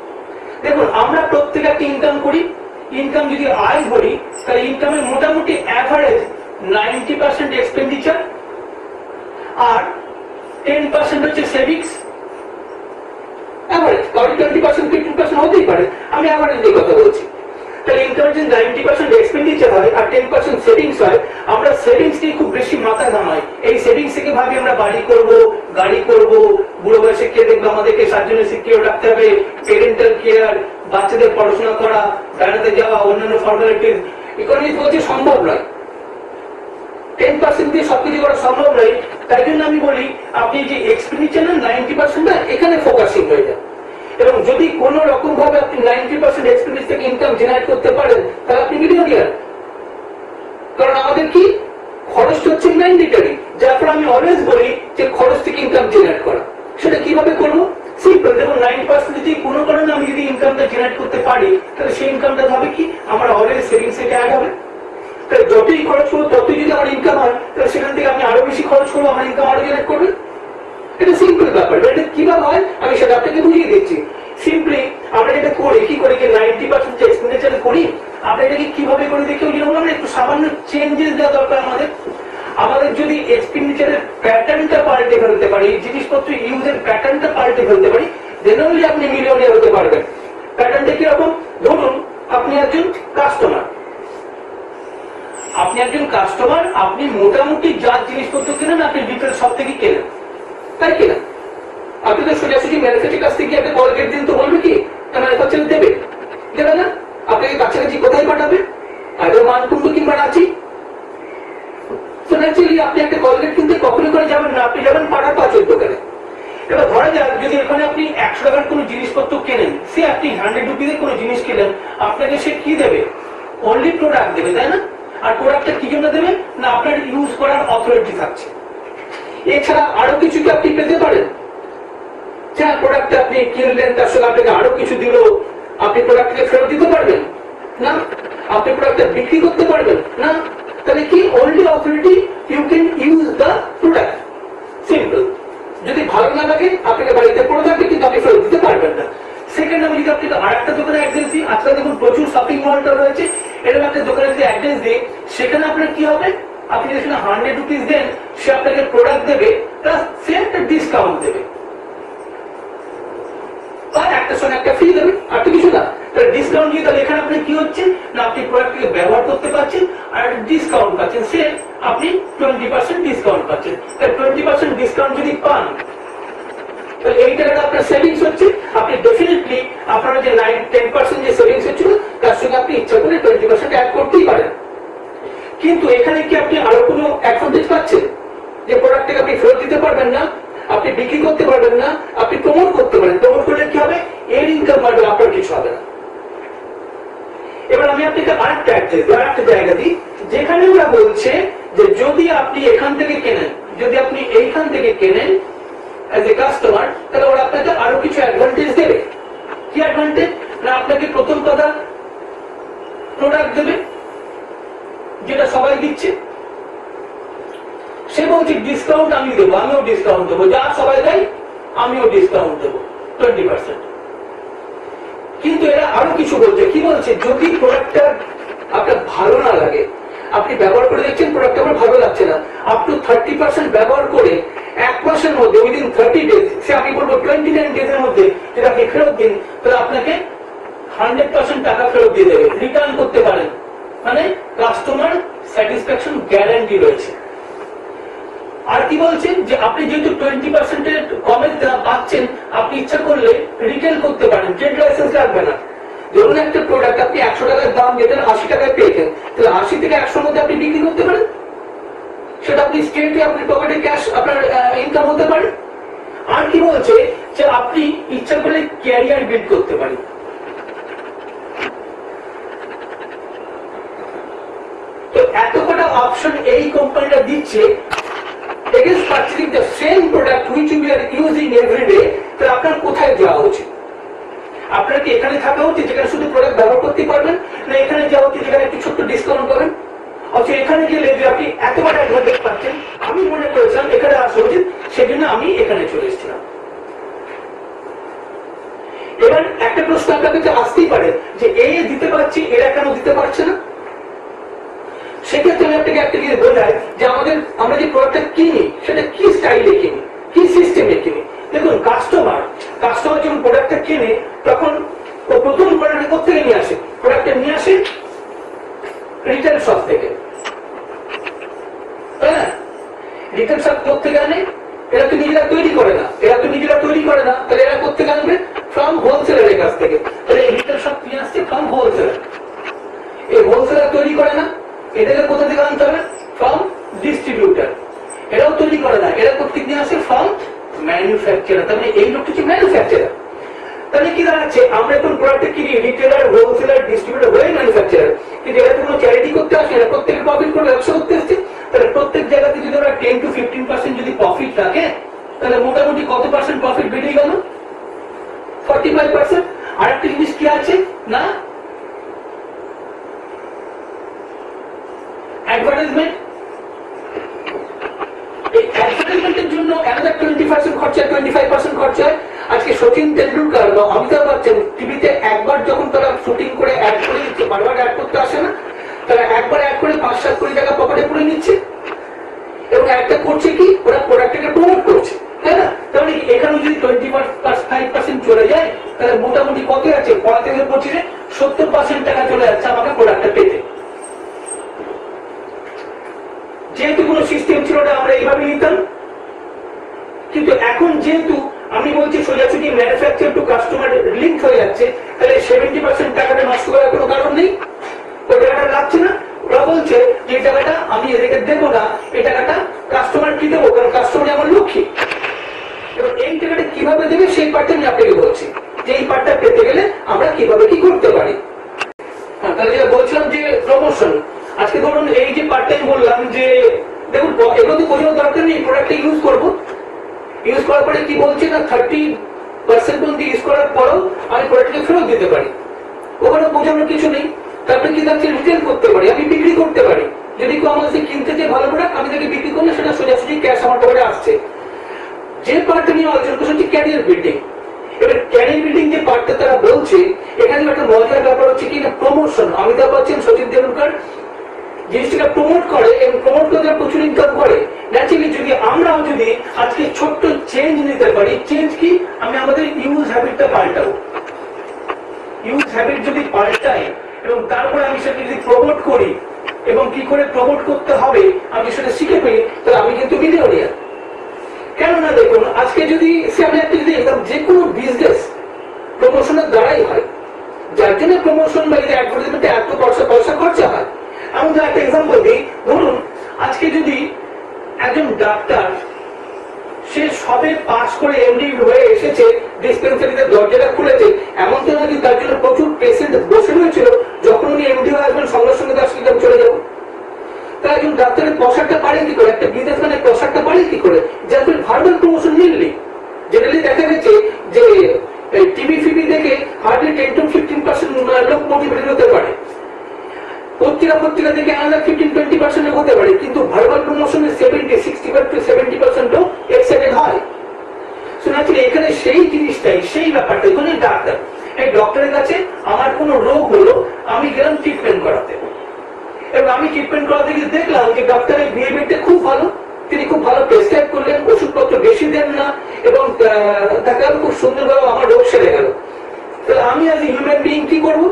দেখুন, আমরা প্রত্যেকে একটা ইনকাম করি। ইনকাম যদি আয় ধরি তাহলে ইনকামের মোটামুটি অ্যাভারেজ 90% এক্সপেন্ডিচার আর 10% হচ্ছে সেভিংস। অ্যাভারেজ, কারণ 20% 15% হতেই পারে, আমি অ্যাভারেজ নিয়ে কথা বলছি। তাহলে ইনকামের যদি 90% এক্সপেন্ডিচার হয় আর 10% সেভিংস হয়, আমরা সেভিংস নিয়ে খুব বেশি মাথা ঘামাই। এই সেভিংস থেকে ভাবি আমরা বাড়ি করব, গাড়ি করব, বুড়ো বয়সে কে দেখবে আমাদেরকে, 7 জনের সিকিউর রাখতে হবে, প্যারেন্টাল কেয়ার, বাচ্চাদের পড়াশোনা করা, বেড়াতে যাওয়া, অন্যান্য ফর্মালিটিস। ইকোনমিক্স বলছে সম্ভব নয়, 10% দিয়ে সবকিছু করা সম্ভব নয়। তাই জন্য আমি বলি আপনি যে এক্সপেন্ডিচার 90% এখানে ফোকাসিং হয়ে যায়। এবং যদি কোন রকম ভাবে আপনি 90% এক্সপেন্ডিচার থেকে ইনকাম জেনারেট করতে পারেন তাহলে আপনি মিলিয়নিয়ার। কারণ আমাদের কি খরচ হচ্ছে ম্যান্ডেটরি, যার ফলে আমি অলওয়েজ বলি যে খরচ থেকে ইনকাম জেনারেট করা। সেটা কিভাবে করবো? সিম্পল। দেখুন, 90% যদি কোনো কারণে আমি যদি ইনকামটা জেনারেট করতে পারি তাহলে সেই ইনকামটা হবে কি আমার অলওয়েজ সেভিংস থেকে অ্যাড হবে। তাহলে যতই খরচ করবো ততই যদি আমার ইনকাম হয় তাহলে সেখান থেকে আমি আরো বেশি খরচ করবো, আমার ইনকাম আরো জেনারেট করবে। এটা সিম্পল ব্যাপার। এটা কিভাবে হয় আমি সেটা আপনাকে বুঝিয়ে দিচ্ছি। সিম্পলি আমরা যেটা করি কি করি, 90% যে এক্সপেন্ডিচার করি আমরা এটাকে কিভাবে করে দেখি, ওই জন্য একটু সামান্য চেঞ্জেস দেওয়া দরকার আমাদের যদি এক্সপেন্ডিচারের প্যাটার্নটা পাল্টে ফেলতে পারি, জিনিসপত্র ইউজের প্যাটার্নটা পাল্টে ফেলতে পারি, দেন অনলি আপনি মিলিয়নিয়ার হতে পারবেন। প্যাটার্নটা কিরকম? ধরুন আপনি একজন কাস্টমার, আপনি মোটামুটি যা জিনিসপত্র কেনেন আপনি রিটেল শপ থেকে কেনেন, তাই কিনা? আপনি তো সোজাসুজি ম্যানুফ্যাকচারের কাছ থেকে একটা কলগেট দিন তো বলবে কি ম্যানুফ্যাকচার দেবে না? আপনাকে কাছাকাছি কোথায় পাঠাবে? আগে মানকুণ্ড কিংবা রাঁচি। তো ন্যাচারালি আপনি একটা কলগেট কিনতে কখনই করে যাবেন না, আপনি যাবেন পাড়ার পাঁচের দোকানে। এবার ধরা যাক যদি এখানে আপনি 100 টাকার কোনো জিনিসপত্র কেনেন, সে আপনি 100 রুপিজে কোনো জিনিস কিনেন, আপনাকে সে কি দেবে? অনলি প্রোডাক্ট দেবে, তাই না? আর প্রোডাক্টটা কি জন্য দেবে? না আপনার ইউজ করার অথরিটি থাকছে। এছাড়া আরো কিছু কি আপনি পেতে পারেন? যারা প্রোডাক্ট আপনি কিনলেন তার সঙ্গে আপনাকে আরো কিছু দিল, আপনি প্রোডাক্টকে ফেরত দিতে পারবেন না? আপনি প্রোডাক্টটা বিক্রি করতে পারবেন না? তাহলে কি only authority you can use the product, simple. যদি ভালো না লাগে আপনাকে বাড়িতে পড়ে থাকবে, কিন্তু আপনি ফেরত দিতে পারবেন না। সেকেন্ড, আমি যদি আপনাকে আরেকটা দোকানে অ্যাড্রেস দিই, আজকাল দেখুন প্রচুর শপিং মলটা রয়েছে, এরকম একটা দোকানে যদি অ্যাড্রেস দিই, সেখানে আপনার কি হবে? আপনি যদি 100 রুপিস দেন, সে আপনাকে প্রোডাক্ট দেবে প্লাস সে একটা ডিসকাউন্ট দেবে, আর একটার সঙ্গে একটা ফ্রি দেবে, আর তো কিছু না। তাহলে ডিসকাউন্ট দিয়ে তাহলে এখানে আপনি কি হচ্ছে না আপনি প্রোডাক্টকে ব্যবহার করতে পারছেন আর ডিসকাউন্ট পাচ্ছেন, সে আপনি 20% ডিসকাউন্ট পাচ্ছেন। তাহলে 20% ডিসকাউন্ট যদি পান, তাহলে এই টাকাটা আপনার সেভিংস হচ্ছে। আপনি ডেফিনেটলি আপনার যে 9-10% যে সেভিংস হচ্ছিল, তার সঙ্গে আপনি ইচ্ছা করে 20% অ্যাড করতেই পারেন। কিন্তু এখানে কি আপনি আরো কোনো অ্যাডভান্টেজ পাচ্ছেন? যে প্রোডাক্টটাকে আপনি ফেরত দিতে পারবেন না, আপনি বিক্রি করতে পারবেন না, আপনি প্রমোট করতে পারেন। প্রমোট করলে কি হবে? এর ইনকাম বাড়বে, আপনার কিছু হবে না। এবার আমি আপনাকে আরেকটা অ্যাড্রেস, আরেকটা জায়গা দিই, যেখানে ওরা বলছে যে যদি আপনি এখান থেকে কেনেন, যদি আপনি এইখান থেকে কেনেন অ্যাজ এ কাস্টমার, তাহলে ওরা আপনাকে আরো কিছু অ্যাডভান্টেজ দেবে। কি অ্যাডভান্টেজ? না আপনাকে প্রথম কথা প্রোডাক্ট দেবে, যেটা সবাই দিচ্ছে। সে বলছে ডিসকাউন্ট আমি দেবো, আমিও ডিসকাউন্ট দেবো, যা সবাই দেয় আমিও ডিসকাউন্ট দেবো 20%। কিন্তু এরা আরো কিছু বলছে। কি বলছে? যদি প্রোডাক্টটা আপনার ভালো না লাগে, আপনি ব্যবহার করে দেখছেন প্রোডাক্ট আমার ভালো লাগছে না, আপ টু 30% ব্যবহার করে 1 মাসের মধ্যে, উইদিন 30 ডেজ, সে আমি বলবো 29 ডেজের মধ্যে যদি আপনি ফেরত দিন, তাহলে আপনাকে 100% টাকা ফেরত দিয়ে দেবে, রিটার্ন করতে পারেন। মানে কাস্টমার স্যাটিসফ্যাকশন গ্যারান্টি রয়েছে। আর কি বলছেন? যে আপনি যেহেতু 20% কমে পাচ্ছেন, আপনি ইচ্ছা করলে রিটেল করতে পারেন, ট্রেড লাইসেন্স লাগবে না। ধরুন একটা প্রোডাক্ট আপনি 100 টাকার দাম যেতেন 80 টাকায় পেয়েছেন, তাহলে 80 থেকে 100 মধ্যে আপনি বিক্রি করতে পারেন, সেটা আপনি স্টেটে আপনার পকেটে ক্যাশ আপনার ইনকাম হতে পারে। আর কি বলছে? যে আপনি ইচ্ছা করলে ক্যারিয়ার বিল্ড করতে পারেন। তো এত কটা অপশন এই কোম্পানিটা দিচ্ছে against purchasing the same product which we are using every day, তাহলে আপনার কোথায় যাওয়া উচিত? আপনার কি এখানে থাকা উচিত যেখানে শুধু প্রোডাক্ট ব্যবহার করতে পারবেন, না এখানে যাওয়া উচিত যেখানে একটু ছোট্ট ডিসকাউন্ট পাবেন? অথচ এখানে গেলে যে আপনি এত বড় অ্যাডভান্টেজ পাচ্ছেন, আমি মনে করেছিলাম এখানে আসা উচিত, সেজন্য আমি এখানে চলে এসেছিলাম। এবার একটা প্রশ্ন আপনার কাছে আসতেই পারে যে এই দিতে পারছি, এরা কেন দিতে পারছে না? সেক্ষেত্রে আমি আপনাকে একটা জিনিস বোঝাই যে আমরা যে প্রোডাক্টটা কিনি, সেটা কি স্টাইলে কিনি, কি সিস্টেমে কিনি। দেখুন, কাস্টমার যখন প্রোডাক্টটা কিনে, তখন ও প্রথম প্রোডাক্টটা কোথেকে নিয়ে আসে? প্রোডাক্টটা নিয়ে আসে রিটেল শপ থেকে, তাই না? রিটেল শপ কোথেকে আনে? এরা তো নিজেরা তৈরি করে না, তাহলে এরা কোথেকে আনবে? ফ্রম হোলসেলারের কাছ থেকে। তাহলে রিটেল শপ নিয়ে আসছে ফ্রম হোলসেলার। এই হোলসেলার তৈরি করে না, এদেরকে কোথা থেকে আনতে হবে? From distributor. এরাও তৈরি করে না, এরা কোথেকে নিয়ে আসে? From manufacturer. তাহলে এই লোকটা হচ্ছে ম্যানুফ্যাকচারার। তাহলে কি দাঁড়াচ্ছে? আমরা এখন প্রোডাক্ট কিনি রিটেলার, হোলসেলার, ডিস্ট্রিবিউটার হয়ে ম্যানুফ্যাকচারার, কিন্তু এরা তো কোনো চ্যারিটি করতে আসে না, প্রত্যেকে প্রফিট করে ব্যবসা করতে আসছে। তাহলে প্রত্যেক জায়গাতে যদি ওরা 10-15% যদি প্রফিট রাখে, তাহলে মোটামুটি কত পার্সেন্ট প্রফিট বেড়ে গেল? 45%। আর একটা জিনিস কি আছে না, অ্যাডভার্টাইজমেন্ট। এই অ্যাডভার্টাইজমেন্টের জন্য another 20% খরচা, 25% খরচা। আজকে সচিন তেন্ডুলকার বা অমিতাভ বচ্চন টিভিতে একবার যখন তারা শুটিং করে অ্যাড করে দিচ্ছে, বারবার অ্যাড করতে আসে না, তারা একবার অ্যাড করে 5-7 কোটি টাকা পকেটে পুরে নিচ্ছে। এবং একটা করছে কি, ওরা প্রোডাক্টটাকে প্রমোট করছে, তাই না? তাহলে এখানে যদি 25% চলে যায়, তাহলে মোটামুটি কত আছে? 25-25 70% টাকা চলে যাচ্ছে আমাকে প্রোডাক্টটা পেতে। যেহেতু কোন সিস্টেম ছিল না, আমরা এইভাবে নিতাম। কিন্তু এখন যেহেতু আমি বলছি সোজাসুজি ম্যানুফ্যাকচার টু কাস্টমার লিঙ্ক হয়ে যাচ্ছে, তাহলে 70% টাকাটা নষ্ট করার কোনো কারণ নেই। ওই টাকাটা লাগছে না। ওরা বলছে যে এই টাকাটা আমি এদেরকে দেবো না, এই টাকাটা কাস্টমার কি দেবো, কারণ কাস্টমার আমার লক্ষ্মী। এবার এই টাকাটা কিভাবে দেবে সেই পার্টটা আমি আপনাকে বলছি, যে এই পার্টটা পেতে গেলে আমরা কিভাবে কি করতে পারি। তাহলে যেটা বলছিলাম যে প্রমোশন, আজকে ধরুন এই যে পার্ট টাইম বললাম যে দেখুন এগুলো তো বোঝানোর দরকার নেই, প্রোডাক্টটা ইউজ করবো, ইউজ করার পরে কি বলছে না 30% পর্যন্ত ইউজ করার পরও আমি প্রোডাক্টকে ফেরত দিতে পারি, ওখানে বোঝানোর কিছু নেই। তারপরে কি তাকে রিটেল করতে পারি, আমি বিক্রি করতে পারি, যদি কেউ আমার কাছে কিনতে চাই ভালো প্রোডাক্ট আমি তাকে বিক্রি করলে সেটা সোজাসুজি ক্যাশ আমার পকেটে আসছে। যে পার্টটা নিয়ে আলোচনা করছে হচ্ছে ক্যারিয়ার বিল্ডিং। এবার ক্যারিয়ার বিল্ডিং যে পার্টটা তারা বলছে এখানে একটা মজার ব্যাপার হচ্ছে কি না প্রমোশন। অমিতাভ বচ্চন, সচিন তেন্ডুলকর জিনিসটাকে প্রমোট করে এবং প্রমোট করে প্রচুর ইনকাম করে। ন্যাচারালি যদি আমরাও যদি আজকে ছোট্ট চেঞ্জ নিতে পারি, চেঞ্জ কি আমি আমাদের ইউজ হ্যাবিটটা পাল্টাবো, ইউজ হ্যাবিট যদি পাল্টাই এবং তারপরে আমি সেটা যদি প্রমোট করি এবং কি করে প্রমোট করতে হবে আমি সেটা শিখে পেয়ে তাহলে আমি কিন্তু বিলিয়নিয়ার। কেননা দেখুন আজকে যদি আমি একটা যদি যে কোনো বিজনেস প্রমোশনের দ্বারাই হয়, যার জন্য প্রমোশন বা অ্যাডভার্টাইজমেন্টে এত পয়সা খরচা হয়। আমি তো একটা এক্সাম্পল দিই, ধরুন আজকে যদি একজন ডাক্তার সে সবে পাস করে এমডি হয়ে এসেছে, ডিসপেন্সারিতে দরজাটা খুলেছে, এমন তো নাকি তার জন্য প্রচুর পেশেন্ট বসে রয়েছিল, যখন উনি এমডি হয়ে আসবেন সঙ্গে সঙ্গে তার সিস্টেম চলে যাবো। তাই একজন ডাক্তারের প্রসারটা পারে কি করে, একটা বিজনেসম্যানের প্রসারটা পারে কি করে, যার ফলে ভার্বাল প্রমোশন মিললি। জেনারেলি দেখা গেছে যে টিভি ফিভি দেখে হার্ডলি 10 to 15% লোক মোটিভেটেড হতে পারে, পত্রিকা দেখে আলাদা 15-20% হতে পারে, কিন্তু ভার্বাল প্রমোশনে 65 to 70% লোক এক্সাইটেড হয়। এখানে সেই জিনিসটাই সেই ব্যাপারটা এখানে ডাক্তার, এই ডক্টরের কাছে আমার কোন রোগ হলো আমি গেলাম ট্রিটমেন্ট করাতে, এবং আমি ট্রিটমেন্ট করাতে গিয়ে দেখলাম যে ডাক্তারের বিহেভিয়ারটা খুব ভালো, তিনি খুব ভালো প্রেসক্রাইব করলেন, ওষুধপত্র বেশি দেন না এবং তাকে খুব সুন্দরভাবে আমার রোগ সেরে গেল। তাহলে আমি আজ হিউম্যান বিইং কি করবো,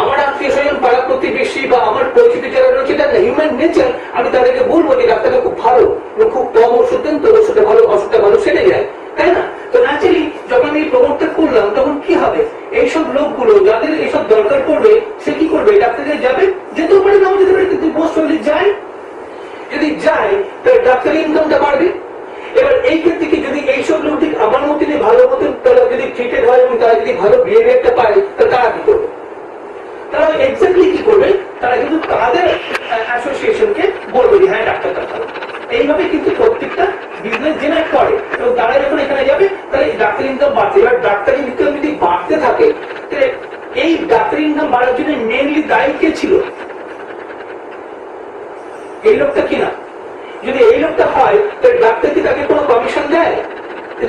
আমার আত্মীয় স্বজন পাড়া প্রতিবেশী বা আমার পরিচিত যারা রয়েছে তারা হিউম্যান নেচার, আমি তাদেরকে বলবো যে ডাক্তারটা খুব ভালো, খুব কম ওষুধ দেন, তো ওষুধটা ভালো, অসুখটা ভালো সেরে যায়, তাই না? তো ন্যাচারালি যখন আমি প্রমোটটা করলাম তখন কি হবে, এইসব লোকগুলো যাদের এইসব দরকার পড়বে সে কি করবে, ডাক্তারের যাবে, যেতেও পারে নাও যেতে পারে, কিন্তু মোস্ট প্রবাবলি যায়। যদি যায় তাহলে ডাক্তারের ইনকামটা বাড়বে। এবার এই ক্ষেত্রে কি যদি এইসব লোক ঠিক আমার মতো ভালো মতন তারা যদি ট্রিটেড হয় এবং তারা যদি ভালো বিহেভিয়ারটা পায় তাহলে তারা কি করবে, তারা এক্স্যাক্টলি কি করবে, তারা কিন্তু তাদের অ্যাসোসিয়েশনকে বলবে যে হ্যাঁ ডাক্তারটা ভালো। এইভাবে কিন্তু প্রত্যেকটা বিজনেস জেনারেট করে এবং তারা যখন এখানে যাবে তাহলে ডাক্তার ইনকাম বাড়ছে। এবার ডাক্তার ইনকাম যদি বাড়তে থাকে তাহলে এই ডাক্তার ইনকাম বাড়ার জন্য মেনলি দায়ী কে ছিল, এই লোকটা কিনা। যদি এই লোকটা হয় তাহলে ডাক্তার কি তাকে কোনো কমিশন দেয়,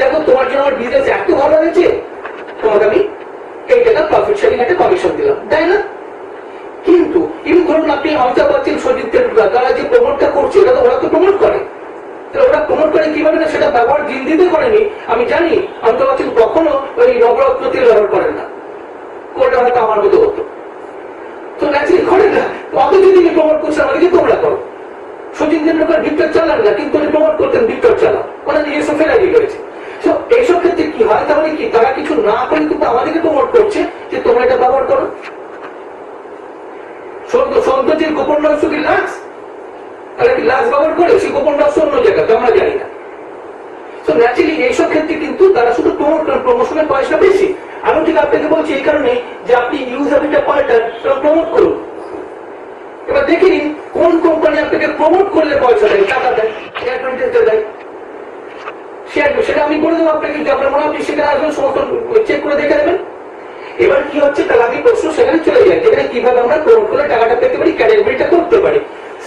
দেখো তোমার জন্য আমার বিজনেস এত ভালো হয়েছে তোমাকে আমি এই টাকা প্রফিট শেয়ারিং একটা কমিশন দিলাম, তাই না? কিন্তু ইভেন ধরুন আপনি অমিতাভ বচ্চন, সচিন তেন্ডুলকর, তারা যে প্রমোটটা করছে এটা তো ওরা তো প্রমোট করে, ওরা প্রমোট করে কিভাবে না সেটা ব্যবহার দিন দিতে করেনি আমি জানি। অমিতাভ বচ্চন কখনো ওই নবরত্ন তেল ব্যবহার করেন না, কোনটা হয়তো আমার মতো হতো, তো ন্যাচারালি করেন না। অত যদি প্রমোট করছে আমাকে তোমরা করো। সচিন তেন্ডুলকর ভিক্টর চালান না, কিন্তু উনি প্রমোট করতেন ভিক্টর চালান, ওনার নিজস্ব ফেরারি রয়েছে। এইসব ক্ষেত্রে কি হয়, তাহলে কি তারা কিছু না করে কিন্তু আমাদেরকে প্রমোট করছে যে তোমরা এটা ব্যবহার করো। সৌন্দর্যের গোপন রহস্য কি লাক্স, তারা কি লাক্স ব্যবহার করে, সেই গোপন রহস্য অন্য জায়গাতে আমরা জানি না। তো ন্যাচারালি এইসব ক্ষেত্রে কিন্তু তারা শুধু প্রমোট করেন, প্রমোশনের পয়সা বেশি। আমি ঠিক আপনাকে বলছি এই কারণে যে আপনি ইউজ হ্যাবিটটা পাল্টান এবং প্রমোট করুন। এবার দেখে নিন কোন কোম্পানি আপনাকে প্রমোট করলে পয়সা দেয়, টাকা দেয়, অ্যাডভান্টেজটা দেয়, সেটা আমি বলে দেবো আপনাকে, আপনার মনে হয় সেখানে আসবেন, সমস্ত চেক করে দেখে নেবেন। এবার কি হচ্ছে, তাহলে আমি প্রশ্ন সেখানে চলে যাই, যেখানে কিভাবে আমরা প্রমোট করলে টাকাটা পেতে পারি, ক্যারিয়ার বিল্ডটা করতে পারি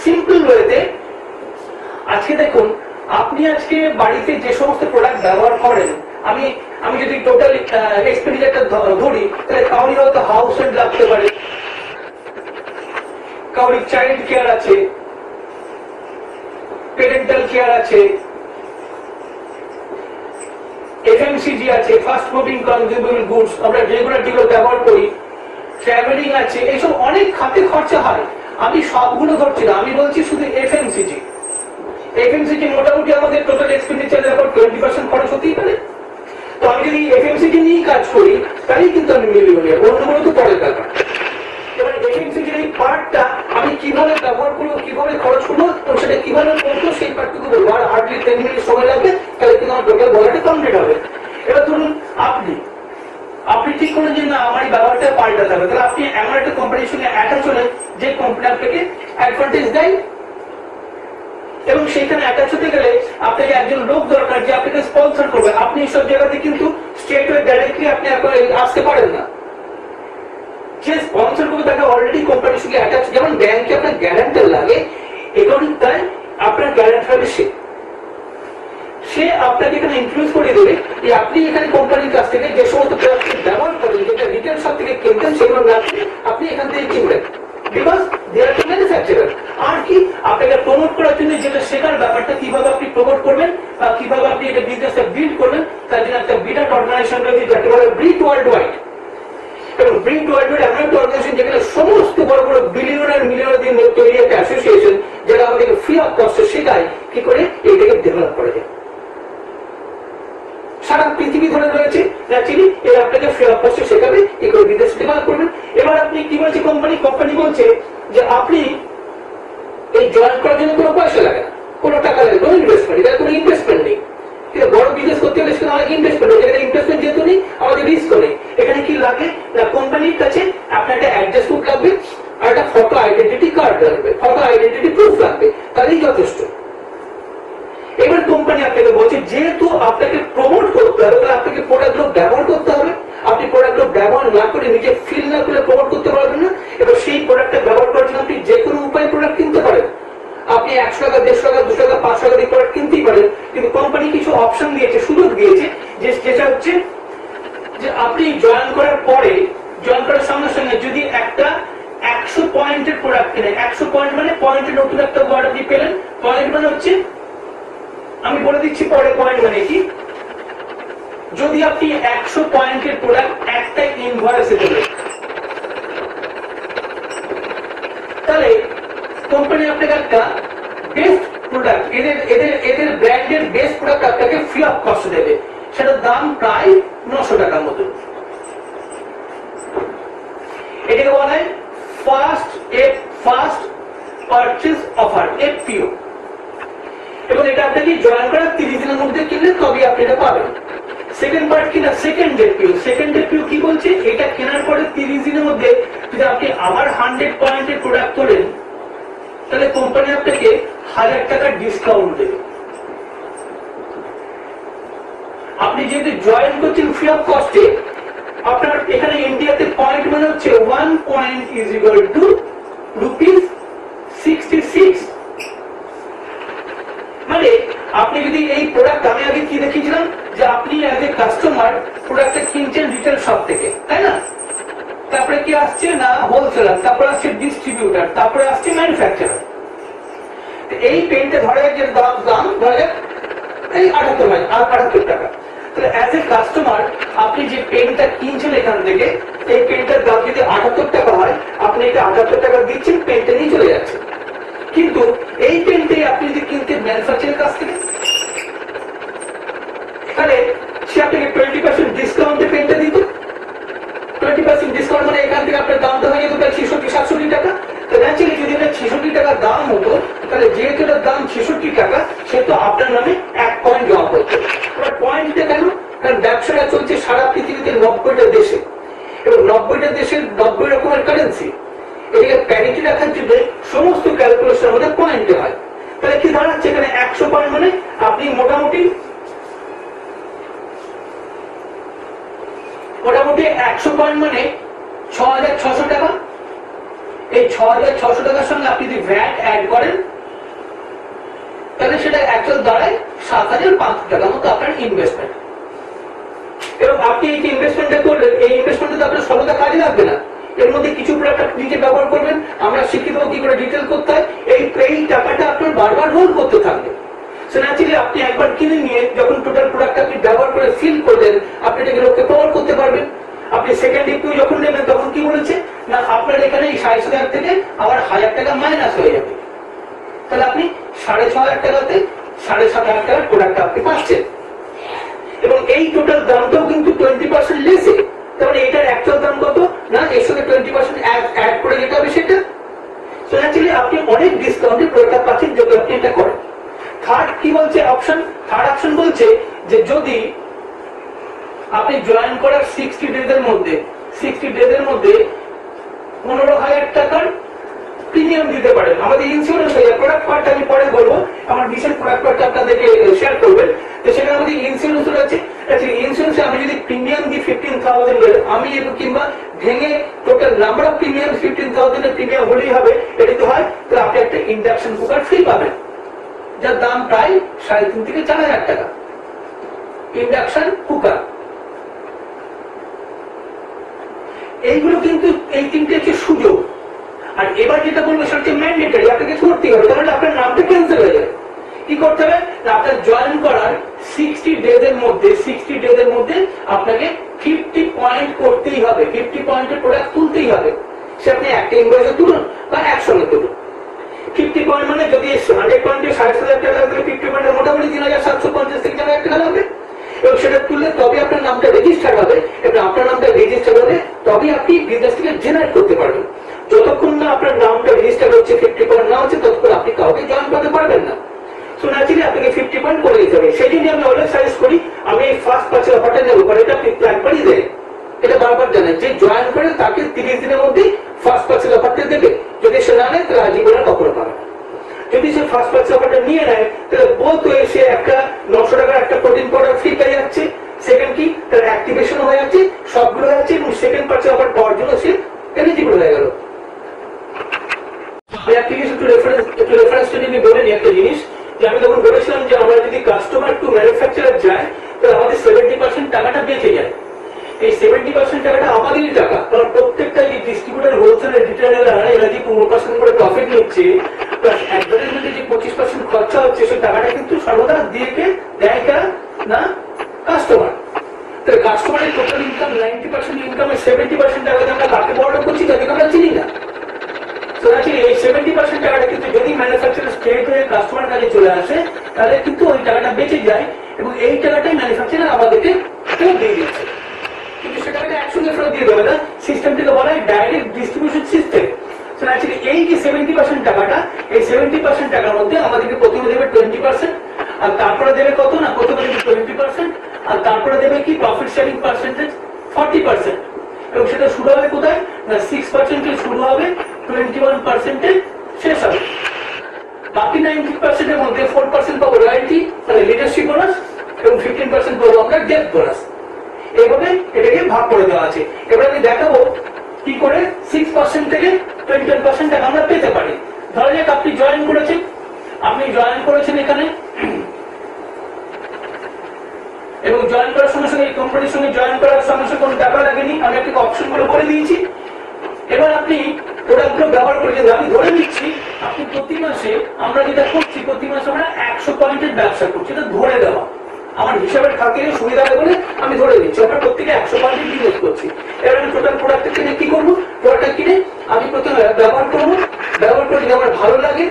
সিম্পল ওয়েতে। আজকে দেখুন আপনি আজকে বাড়িতে যে সমস্ত প্রোডাক্ট ব্যবহার করেন, আমি যদি টোটাল এক্সপেন্ডিচারটা ধরি তাহলে কাউরি হয়তো হাউস হোল্ড লাগতে পারে, কাউরি চাইল্ড কেয়ার আছে, পেরেন্টাল কেয়ার আছে, এফএমসিজি আছে, ফাস্ট মুভিং কনজিউমেবল গুডস, আমরা যেগুলো ব্যবহার করি, ট্রাভেলিং আছে, এইসব অনেক খাতে খরচা হয়। আমি সবগুলো ধরছি না, আমি বলছি শুধু এফএমসিজি। এফএমসিজি মোটামুটি আমাদের টোটাল এক্সপেন্ডিচারের উপর 20% খরচ হতেই পারে। তো আমি যদি এফএমসিজি নিয়েই কাজ করি তাহলেই কিন্তু আমি মিলিয়নিয়ার, অন্যগুলো তো পরের ব্যাপার। এবার এফএমসিজির এই পার্টটা আমি কিভাবে ব্যবহার করবো, কিভাবে খরচ করবো, সেটা কিভাবে করবো সেই পার্টটুকু বলবো, আর হার্ডলি 10 মিনিট সময় লাগবে, তাহলে কিন্তু আমার টোটাল বলাটা কমপ্লিট হবে। এবার ধরুন আপনি আপনি ঠিক করেন যে না আমার এই ব্যবহারটা পাল্টাতে হবে, তাহলে আপনি এমন একটা কোম্পানির সঙ্গে অ্যাটাচ হলেন যে কোম্পানি আপনাকে অ্যাডভান্টেজ দেয়, এবং সেইখানে অ্যাটাচ হতে গেলে আপনাকে একজন লোক দরকার যে আপনাকে স্পন্সর করবে। আপনি সব জায়গাতে কিন্তু স্ট্রেট ওয়ে ডাইরেক্টলি আপনি আসতে পারেন না, যে স্পন্সর করবে তাকে অলরেডি কোম্পানির সঙ্গে অ্যাটাচ। যেমন ব্যাংকে আপনার গ্যারান্টার লাগে, একাউন্টিং তাই আপনার গ্যারান্টার হবে সে আপনাকে এখানে ইনফ্লুয়েন্স করে দেবে যে আপনি এখানে কোম্পানির কাছ থেকে যে সমস্ত প্রোডাক্ট ব্যবহার করেন, যেটা রিটেল শপ থেকে কিনতেন, সেগুলো না আপনি এখান থেকে কিনবেন, বিকজ দে আর ম্যানুফ্যাকচারার। আর কি আপনাকে প্রমোট করার জন্য যেটা শেখার ব্যাপারটা, কিভাবে আপনি প্রমোট করবেন বা কিভাবে আপনি এটা বিজনেসটা বিল্ড করবেন, তার জন্য একটা বিরাট অর্গানাইজেশন রয়েছে যাকে বলে ব্রিট ওয়ার্ল্ড ওয়াইড। এবং ব্রিট ওয়ার্ল্ড ওয়াইড এমন একটা অর্গানাইজেশন যেখানে সমস্ত বড় বড় বিলিয়নার মিলিয়নার দিয়ে তৈরি একটা অ্যাসোসিয়েশন, যারা আমাদেরকে ফ্রি অফ কস্টে শেখায় কি করে এইটাকে ডেভেলপ করা যায়। সারা পৃথিবী ধরে রয়েছে, ন্যাচারালি এর আপনাকে ফ্রি অফ কস্টে শেখাবে কি করে বিজনেস ডেভেলপ করবেন। এবার আপনি কি বলছে কোম্পানি বলছে যে আপনি এই জয়েন করার জন্য কোনো পয়সা লাগে না, কোনো টাকা লাগে, কোনো ইনভেস্টমেন্ট, এটা কোনো ইনভেস্টমেন্ট নেই। কিন্তু বড় বিজনেস করতে গেলে সেখানে অনেক ইনভেস্টমেন্ট, যেখানে ইনভেস্টমেন্ট যেহেতু নেই আমাদের রিস্ক নেই। এখানে কি লাগে না, কোম্পানির কাছে আপনার একটা অ্যাড্রেস প্রুফ লাগবে আর একটা ফটো আইডেন্টিটি কার্ড লাগবে, ফটো আইডেন্টিটি প্রুফ লাগবে, তাহলেই যথেষ্ট। এবার কোম্পানি আপনাকে বলছে যেহেতু আপনাকে প্রমোট করতে হবে, তাহলে আপনাকে প্রোডাক্টগুলো ব্যবহার করতে হবে। আপনি প্রোডাক্টগুলো ব্যবহার না করে, নিজে ফিল না করে প্রমোট করতে পারবেন না। এবার সেই প্রোডাক্টটা ব্যবহার করার জন্য আপনি যে কোনো উপায়ে প্রোডাক্ট কিনতে পারেন। আপনি 100 টাকা, 150 টাকা, 200 টাকা, 500 টাকা দিয়ে প্রোডাক্ট কিনতেই পারেন। কিন্তু কোম্পানি কিছু অপশন দিয়েছে, সুযোগ দিয়েছে, যেটা হচ্ছে যে আপনি জয়েন করার পরে, জয়েন করার সঙ্গে সঙ্গে যদি একটা 100 পয়েন্টের প্রোডাক্ট কেনেন, 100 পয়েন্ট মানে পয়েন্টের নতুন একটা ওয়ার্ড আপনি পেলেন। পয়েন্ট মানে হচ্ছে, আমি বলে দিচ্ছি পরে পয়েন্ট মানে কি, যদি আপনি 100 পয়েন্টের প্রোডাক্ট একটা ইনভয়েসে দেবেন, তাহলে কোম্পানি আপনাকে একটা বেস্ট প্রোডাক্ট, এদের ব্র্যান্ডের বেস্ট প্রোডাক্ট আপনাকে ফ্রি অফ কস্ট দেবে। সেটার দাম প্রায় 900 টাকার মতো। এটাকে বলা হয় ফার্স্ট পারচেজ অফার, এফপিও। এবং এটা আপনাকে জয়েন করার 30 দিনের মধ্যে কিনলে তবে আপনি এটা পাবেন। সেকেন্ড পার্ট কিনা সেকেন্ড এফপিও। সেকেন্ড এফপিও কি বলছে, এটা কেনার পরে 30 দিনের মধ্যে যদি আপনি আবার 100 পয়েন্টের প্রোডাক্ট তোলেন, তাহলে কোম্পানি আপনাকে 1000 টাকার ডিসকাউন্ট দেবে। আপনি যেহেতু জয়েন করছেন ফ্রি অফ কস্টে, আপনার এখানে ইন্ডিয়াতে পয়েন্ট মানে হচ্ছে 1 পয়েন্ট ইজ ইকুয়াল টু ₹66। মানে আপনি যদি এই প্রোডাক্ট, আমি আগে কি দেখিয়েছিলাম যে আপনি অ্যাজ এ কাস্টমার প্রোডাক্টটা কিনছেন রিটেল শপ থেকে, তাই না? তারপরে কি আসছে না হোলসেলার, তারপরে আসছে ডিস্ট্রিবিউটার, তারপরে আসছে ম্যানুফ্যাকচারার। এই পেনটা ধরে যে দাম ধরে এই 78 টাকা। তাহলে অ্যাজ এ কাস্টমার আপনি যে পেনটা কিনছেন এখান থেকে, এই পেনটার দাম যদি 78 টাকা হয়, আপনি এটা 78 টাকা দিচ্ছেন, পেনটা নিয়ে চলে যাচ্ছে। কিন্তু এই পেনটাই আপনি যদি কিনতেন ম্যানুফ্যাকচারের কাছ থেকে, তাহলে সে আপনাকে 20% ডিসকাউন্টে পেনটা দিত। 20% ডিসকাউন্ট মানে এখান থেকে আপনার দামটা হয়ে যেত প্রায় 66-67 টাকা। তো ন্যাচারালি যদি এটা 66 টাকা দাম হতো, তাহলে যেহেতু এটার দাম 66 টাকা, সেহেতু আপনার নামে 1 পয়েন্ট জমা করতো। এবার পয়েন্টটা কেন? কারণ ব্যবসাটা চলছে সারা পৃথিবীতে 90টা দেশে, এবং 90টা দেশের 90 রকমের কারেন্সি। এটাকে প্যারিটি রাখার জন্য সমস্ত ক্যালকুলেশন আমাদের পয়েন্টে হয়। তাহলে কি দাঁড়াচ্ছে, এখানে 100 পয়েন্ট মানে আপনি মোটামুটি 100 পয়েন্ট মানে 6600 টাকা। এই 6600 টাকার সঙ্গে আপনি যদি ভ্যাট অ্যাড করেন, তাহলে সেটা অ্যাকচুয়াল দাঁড়ায় 7500 টাকা মতো আপনার ইনভেস্টমেন্ট। এবং আপনি এই যে ইনভেস্টমেন্টটা করলেন, এই ইনভেস্টমেন্টটা তো আপনার সর্বদা কাজে লাগবে না। এর মধ্যে কিছু প্রোডাক্ট নিজে ব্যবহার করবেন, আমরা শিখিয়ে দেবো কি করে ডিটেল করতে হয়। এই টাকাটা আপনার বারবার রোল করতে থাকবে। ন্যাচারালি আপনি একবার কিনে নিয়ে যখন টোটাল প্রোডাক্ট আপনি ব্যবহার করে ফিল করলেন, আপনি এটাকে লোককে প্রমোট করতে পারবেন। আপনি সেকেন্ড এফপিও যখন নেবেন, তখন কি বলেছে না আপনার এখানে এই 60,000 থেকে আবার 1000 টাকা মাইনাস হয়ে যাবে। তাহলে আপনি 6500 টাকাতে 7500 টাকার প্রোডাক্ট আপনি পাচ্ছেন। এবং এই টোটাল দামটাও কিন্তু 20% লেসে। তাহলে এটার অ্যাকচুয়াল দাম কত না, এর সঙ্গে 20% অ্যাড করে যেতে হবে সেটা। সো ন্যাচারালি আপনি অনেক ডিসকাউন্টে প্রোডাক্ট পাচ্ছেন যদি আপনি এটা করেন। থার্ড কি বলছে অপশন? থার্ড অপশন বলছে যে যদি আপনি জয়েন করার 60 ডেজের মধ্যে 15,000 টাকার প্রিমিয়াম দিতে পারেন। আমাদের ইন্স্যুরেন্স হয়ে যায়, প্রোডাক্ট পার্ট আমি পরে বলবো, আমার বিশেষ প্রোডাক্ট পার্ট আপনাদেরকে শেয়ার করবেন। তো সেখানে আমাদের ইন্স্যুরেন্স রয়েছে। ইন্স্যুরেন্সে আমি যদি প্রিমিয়াম দিই 15,000 আমি কিংবা ভেঙে টোটাল নাম্বার অফ প্রিমিয়াম 15,000 এর প্রিমিয়াম হলেই হবে, এটা তো হয়, তো আপনি একটা ইন্ডাকশন কুকার ফ্রি পাবেন, যার দাম প্রায় 3,500 থেকে 4,000 টাকা। ইন্ডাকশন কুকার, এইগুলো কিন্তু এই তিনটে হচ্ছে সুযোগ। আর এবার যেটা বলবো সেটা হচ্ছে ম্যান্ডেটরি, আপনাকে করতেই হবে, তাহলে আপনার নামটা ক্যান্সেল হয়ে যাবে। কি করতে হবে? আপনার জয়েন করার 60 ডেজের মধ্যে আপনাকে 50 পয়েন্ট করতেই হবে, 50 পয়েন্টের প্রোডাক্ট তুলতেই হবে। সে আপনি একটা ইনভয়েসে তুলুন বা একসঙ্গে তুলুন। 50 পয়েন্ট মানে যদি 100 পয়েন্টে 60,000 টাকা লাগবে, 50 পয়েন্টে মোটামুটি 3,750 থেকে 4,000 টাকা লাগবে। এবং সেটা তুললে তবে আপনার নামটা রেজিস্টার হবে, এবং আপনার নামটা রেজিস্টার হবে তবে আপনি বিজনেস থেকে জেনারেট করতে পারবেন। যতক্ষণ না আপনার নামটা রেজিস্টার হচ্ছে, 50 পয়েন্ট না হচ্ছে, ততক্ষণ আপনি কাউকে জয়েন করতে পারবেন না। সো ন্যাচুরালি আপনাকে 50 পয়েন্ট করে দিতে হবে। সেই জন্য আমি অলওয়েজ সাজেস্ট করি আমি এই ফার্স্ট পাঁচের অফারটা নেবো, কারণ এটা আপনি প্ল্যান করেই দেয়, এটা বারবার জানেন যে জয়েন করে তাকে 30 দিনের মধ্যে ফার্স্ট পাঁচের অফারটা দেবে। যদি সে না নেয় তাহলে আজীবন কখনো পাবে না। যদি সে ফার্স্ট পাঁচের অফারটা নিয়ে নেয় তাহলে বোধ হয়ে সে একটা 900 টাকার একটা প্রোটিন পাউডার ফ্রি পেয়ে যাচ্ছে, সেকেন্ড কি তার অ্যাক্টিভেশন হয়ে যাচ্ছে, সবগুলো হয়ে যাচ্ছে, এবং সেকেন্ড পাঁচের অফার পাওয়ার জন্য সে এলিজিবল হয়ে গেল। একটা জিনিস যে আমি তখন বলেছিলাম যে আমরা যদি কাস্টমার টু ম্যানুফ্যাকচারার যায় তাহলে আমাদের 70% টাকাটা বেঁচে যায়। এই 70% টাকাটা আমাদেরই টাকা, কারণ প্রত্যেকটা যে ডিস্ট্রিবিউটর, হোলসেলার, রিটেলার এরা যে 15% করে প্রফিট নিচ্ছে, প্লাস অ্যাডভার্টাইজমেন্টে যে 25% খরচা হচ্ছে, সেই টাকাটা কিন্তু সর্বদা দিয়ে দেয় না কাস্টমার। তাহলে কাস্টমারের টোটাল ইনকাম 90% ইনকামের 70% টাকা আমরা কাকে বড় করছি তাদেরকে আমরা চিনি না। এই 70% টাকাটা কিন্তু যদি ম্যানুফ্যাকচারার স্ট্রেট হয়ে কাস্টমার কাছে চলে আসে তাহলে কিন্তু ওই টাকাটা বেঁচে যায়, এবং এই টাকাটাই ম্যানুফ্যাকচারার আমাদেরকে ফেরত দিয়ে দিচ্ছে। কিন্তু সেটাকে একসঙ্গে ফেরত দিয়ে দেবে না, সিস্টেমটিকে বলা হয় ডাইরেক্ট ডিস্ট্রিবিউশন সিস্টেম। এই যে 70% টাকাটা, এই 70% টাকার মধ্যে আমাদেরকে প্রথমে দেবে 20%, আর তারপরে দেবে কত না, প্রথমে দেবে 20%, আর তারপরে দেবে কি প্রফিট শেয়ারিং পার্সেন্টেজ 40%। এবং সেটা শুরু হবে কোথায় না, 6% শুরু হবে, 21% শেষ হবে। বাকি 90% এর মধ্যে 4% পাবো রয়্যালটি মানে লিডারশিপ বোনাস, এবং 15% পাবো আমরা ডেথ বোনাস। এইভাবে এটাকে ভাগ করে দেওয়া আছে। এবার আমি দেখাবো কি করে 6% থেকে 21% টাকা আমরা পেতে পারি। ধরা যাক আপনি জয়েন করেছেন এখানে, এবং জয়েন করার সঙ্গে সঙ্গে এই কোম্পানির সঙ্গে জয়েন করার সঙ্গে সঙ্গে কোনো টাকা লাগেনি, আমি আপনাকে অপশন গুলো বলে দিয়েছি। এবার আপনি প্রোডাক্টগুলো ব্যবহার করে, আমি ধরে নিচ্ছি আপনি প্রতি মাসে, আমরা যেটা করছি প্রতি মাসে আমরা 100 পয়েন্টের ব্যবসা করছি, এটা ধরে দেওয়া আমার হিসাবের খাতে সুবিধা হবে বলে আমি ধরে নিচ্ছি আমরা প্রত্যেকে 100 পয়েন্টের বিনিয়োগ করছি। এবার আমি টোটাল প্রোডাক্টটা কিনে কি করবো, প্রোডাক্টটা কিনে আমি প্রথমে ব্যবহার করবো, ব্যবহার করে যদি আমার ভালো লাগে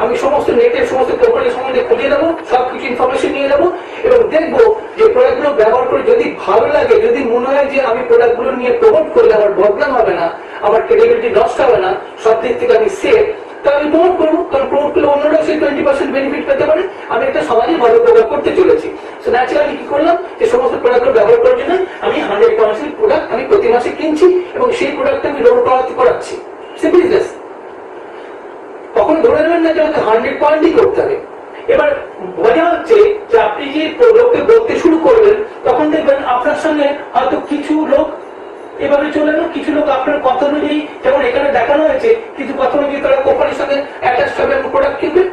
আমি সমস্ত নেটের সমস্ত কোম্পানির সম্বন্ধে খুঁজে নেবো, সবকিছু ইনফরমেশন নিয়ে নেবো, এবং দেখবো যে প্রোডাক্টগুলো ব্যবহার করে যদি ভালো লাগে, যদি মনে হয় যে আমি প্রোডাক্টগুলো নিয়ে প্রমোট করলে আমার বদনাম হবে না, আমার ক্রেডিবিলিটি নষ্ট হবে না, সব দিক থেকে আমি সেফ, তা আমি প্রমোট করবো। কারণ প্রমোট করলে অন্যরা সেই 20% বেনিফিট পেতে পারে, আমি একটা সমাজে ভালো প্রোডাক্ট করতে চলেছি। সো ন্যাচারালি কি করলাম, যে সমস্ত প্রোডাক্টগুলো ব্যবহার করার জন্য আমি 100% প্রোডাক্ট আমি প্রতি মাসে কিনছি, এবং সেই প্রোডাক্টটা আমি রোল করাচ্ছি। সে বিজনেস তখন ধরে নেবেন না যে 100 পয়েন্টই করতে হবে। এবার মজা হচ্ছে যে আপনি যে লোককে বলতে শুরু করবেন, তখন দেখবেন আপনার সঙ্গে হয়তো কিছু লোক এভাবে চলে এলো, কিছু লোক আপনার কথা অনুযায়ী, যেমন এখানে দেখানো হয়েছে, কিছু কথা অনুযায়ী তারা কোম্পানির সঙ্গে অ্যাটাচ হবে এবং প্রোডাক্ট কিনবে,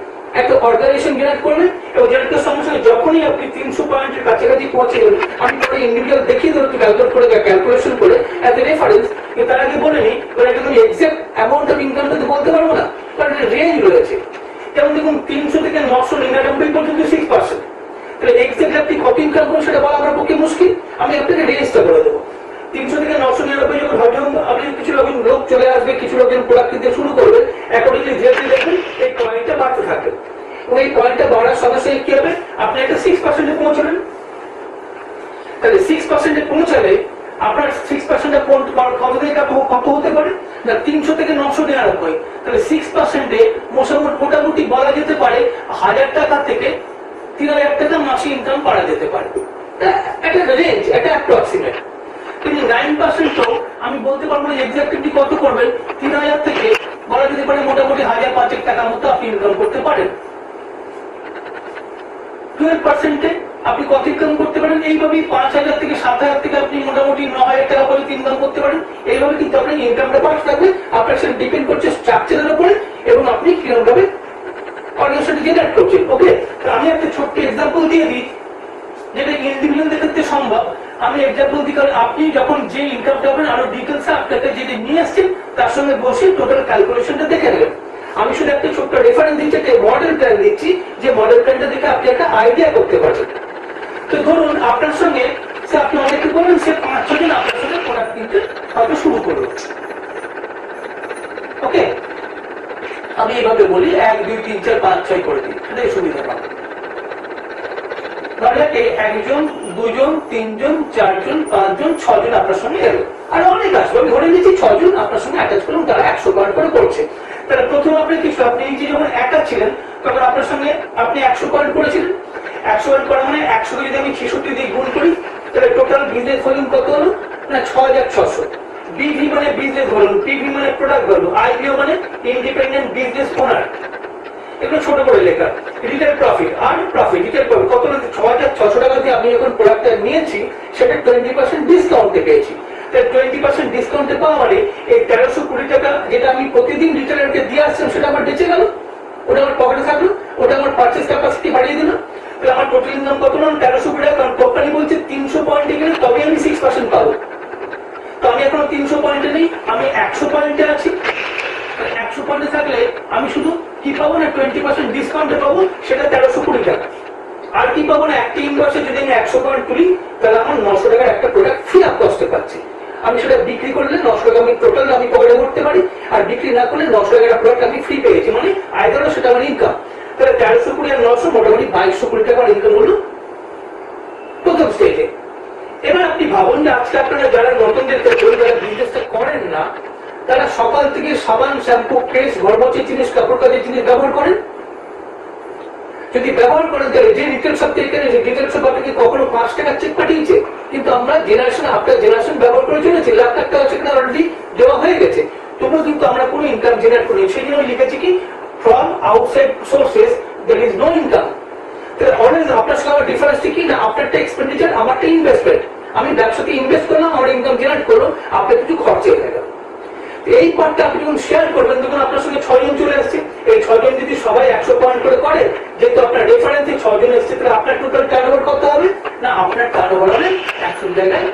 একটা অর্গানাইজেশন জেনারেট করবে, এবং জেনারেটের সঙ্গে সঙ্গে যখনই আপনি 300 পয়েন্টের কাছাকাছি পৌঁছে যাবেন, আমি পরে ইন্ডিভিজুয়াল দেখিয়ে দেবো ক্যালকুলেট করে, ক্যালকুলেশন করে অ্যাজ এ রেফারেন্স। তার আগে বলেনি একদম এক্সাক্ট অ্যামাউন্ট অফ ইনকামটা তো বলতে পারবো না, কারণ রেঞ্জ রয়েছে। যেমন দেখুন 300 থেকে 999 পর্যন্ত 6%, তাহলে এক্সাক্ট আপনি কত ইনকাম করুন সেটা বলা আমার পক্ষে মুশকিল, আমি আপনাকে রেঞ্জটা করে দেবো। 300 থেকে 999 যখন হয়তো আপনি কিছু লোক চলে আসবে, কিছু লোক যখন প্রোডাক্ট কিনতে শুরু করবে, অ্যাকর্ডিংলি ধীরে দেখবেন এই পয়েন্টটা বাড়তে থাকবে, এবং এই পয়েন্টটা বাড়ার সঙ্গে সঙ্গে কি হবে, আপনি একটা 6% পৌঁছবেন। তাহলে 6% পৌঁছালে আপনার 6% কত থেকে কত হতে পারে না, 300 থেকে 999, তাহলে 6% মোটামুটি বলা যেতে পারে 1000 টাকা থেকে 3000 টাকা মাসে ইনকাম করা যেতে পারে। একটা রেঞ্জ, একটা অ্যাপ্রক্সিমেট। কিন্তু 9% তো আমি বলতে পারবো না এক্সাক্টলি কত করবেন। 3000 থেকে বলা যেতে পারে মোটামুটি 1000-5 টাকার মতো আপনি ইনকাম করতে পারেন। 12% আপনি কত ইনকাম করতে পারেন? এইভাবেই 5000 থেকে 7000 থেকে আপনি মোটামুটি 9000 টাকা পর্যন্ত ইনকাম করতে পারেন। এইভাবে কিন্তু আপনার ইনকামটা বাড়তে থাকবে। আপনার সেটা ডিপেন্ড করছে স্ট্রাকচারের উপরে এবং আপনি কিরকম ভাবে অর্গানাইজেশন জেনারেট করছেন। ওকে, আমি একটা ছোট্ট এক্সাম্পল দিয়ে দিই যেটা ইন্ডিভিজুয়ালদের ক্ষেত্রে সম্ভব। আমি এক্সাম্পল দিই, কারণ আপনি যখন যে ইনকামটা পাবেন আরো ডিটেলস আপনাকে যেটা নিয়ে আসছেন তার সঙ্গে বসে টোটাল ক্যালকুলেশনটা দেখে নেবেন। আমি শুধু একটা ছোট্ট রেফারেন্স দিচ্ছি, একটা মডেল প্ল্যান দিচ্ছি, যে মডেল প্ল্যানটা দেখে আপনি একটা আইডিয়া করতে পারবেন। তো ধরুন আপনার সঙ্গে আপনি অনেকে বলবেন সে 5-6 জন আপনার সঙ্গে প্রোডাক্ট কিনতে হয়তো শুরু করলো। ওকে, আমি এইভাবে বলি 1, 2, 3, 4, 5, 6 করে দিই, সেটাই সুবিধা পাবেন। তাহলে 1 জন, 2 জন, 3 জন, 4 জন, 5 জন, 6 জন আপনার সঙ্গে এলো। আর অনেক আসবে, আমি ধরে নিচ্ছি 6 জন আপনার সঙ্গে অ্যাটাচ করুন, তারা 100 পয়েন্ট করে করছে। তাহলে প্রথম আপনি কিছু, আপনি যে যখন একা ছিলেন তখন আপনার সঙ্গে আপনি 100 পয়েন্ট করেছিলেন। 100 পয়েন্ট করা মানে 100 যদি আমি 66 দিয়ে গুণ করি তাহলে টোটাল বিজনেস ভলিউম কত হলো না 6600। বিভি মানে বিজনেস ভলিউম, পিভি মানে প্রোডাক্ট ভ্যালু, আইপিও মানে ইন্ডিপেন্ডেন্ট বিজনেস ওনার। এগুলো ছোট করে লেখা। রিটেল প্রফিট আর প্রফিট, রিটেল প্রফিট কত? 6600 টাকা দিয়ে আমি যখন প্রোডাক্টটা নিয়েছি সেটা 20% ডিসকাউন্টে পেয়েছি। তাই 20% ডিসকাউন্টে পাওয়া মানে এই 1320 টাকা যেটা আমি প্রতিদিন রিটেলারকে দিয়ে আসছিলাম সেটা আমার বেঁচে গেল, ওটা আমার পকেটে থাকলো, ওটা আমার পারচেস ক্যাপাসিটি বাড়িয়ে দিল। তাহলে আমার টোটাল ইনকাম কত হলো? 1320 টাকা। কারণ কোম্পানি বলছে 300 পয়েন্টে গেলে তবে আমি 6% পাবো। তো আমি এখনো 300 পয়েন্টে নেই, আমি 100 পয়েন্টে আছি। 100 পয়েন্টে থাকলে আমি শুধু কি পাবো না 20% ডিসকাউন্টে পাবো, সেটা 1320 টাকা। আর কি পাবো না একটা ইনভয়েসে যদি আমি 100 পয়েন্ট তুলি তাহলে আমার 900 টাকার একটা প্রোডাক্ট ফ্রি অফ কস্টে পাচ্ছি। আমি সেটা বিক্রি করলে 900 টাকা আমি টোটাল আমি পকেটে করতে পারি, আর বিক্রি না করলে 900 টাকার প্রোডাক্ট আমি ফ্রি পেয়েছি, মানে আইদারও সেটা আমার ইনকাম। তাহলে 1320 আর 900 মোটামুটি 2220 টাকার ইনকাম হলো প্রথম স্টেজে। এবার আপনি ভাবুন যে আজকে আপনারা যারা নতুনদের যারা বিজনেসটা করেন না তারা সকাল থেকে সাবান, শ্যাম্পু, পেস্ট, ঘরমোচের জিনিস, কাপড় কাজের জিনিস ব্যবহার করেন। যদি ব্যবহার করেন তাহলে যে রিটেল শপ থেকে রিটেল শপ আপনাকে কখনো 5 টাকার চেক পাঠিয়েছে? কিন্তু আমরা জেনারেশন আফটার জেনারেশন ব্যবহার করে চলেছি, লাখ লাখ টাকা চেক অলরেডি দেওয়া হয়ে গেছে, তবুও কিন্তু আমরা কোনো ইনকাম জেনারেট করি। সেই জন্য লিখেছি কি from outside sources there is no income. তাহলে অলওয়েজ আপনার সঙ্গে আমার ডিফারেন্সটা কি না, আপনারটা এক্সপেন্ডিচার, আমারটা ইনভেস্টমেন্ট। আমি ব্যবসাতে ইনভেস্ট করলাম, আমার ইনকাম জেনারেট করলো, আপনার কিছু খরচে হয়ে গেল। এই পার্টটা আপনি যখন শেয়ার করবেন তখন আপনার সঙ্গে 6 জন চলে আসছে। এই 6 জন যদি সবাই 100 পয়েন্ট করে করে, যেহেতু আপনার রেফারেন্সে 6 জন এসছে, তাহলে আপনার টোটাল টার্নওভার কত হবে না আপনার টার্নওভার হবে 100 জায়গায়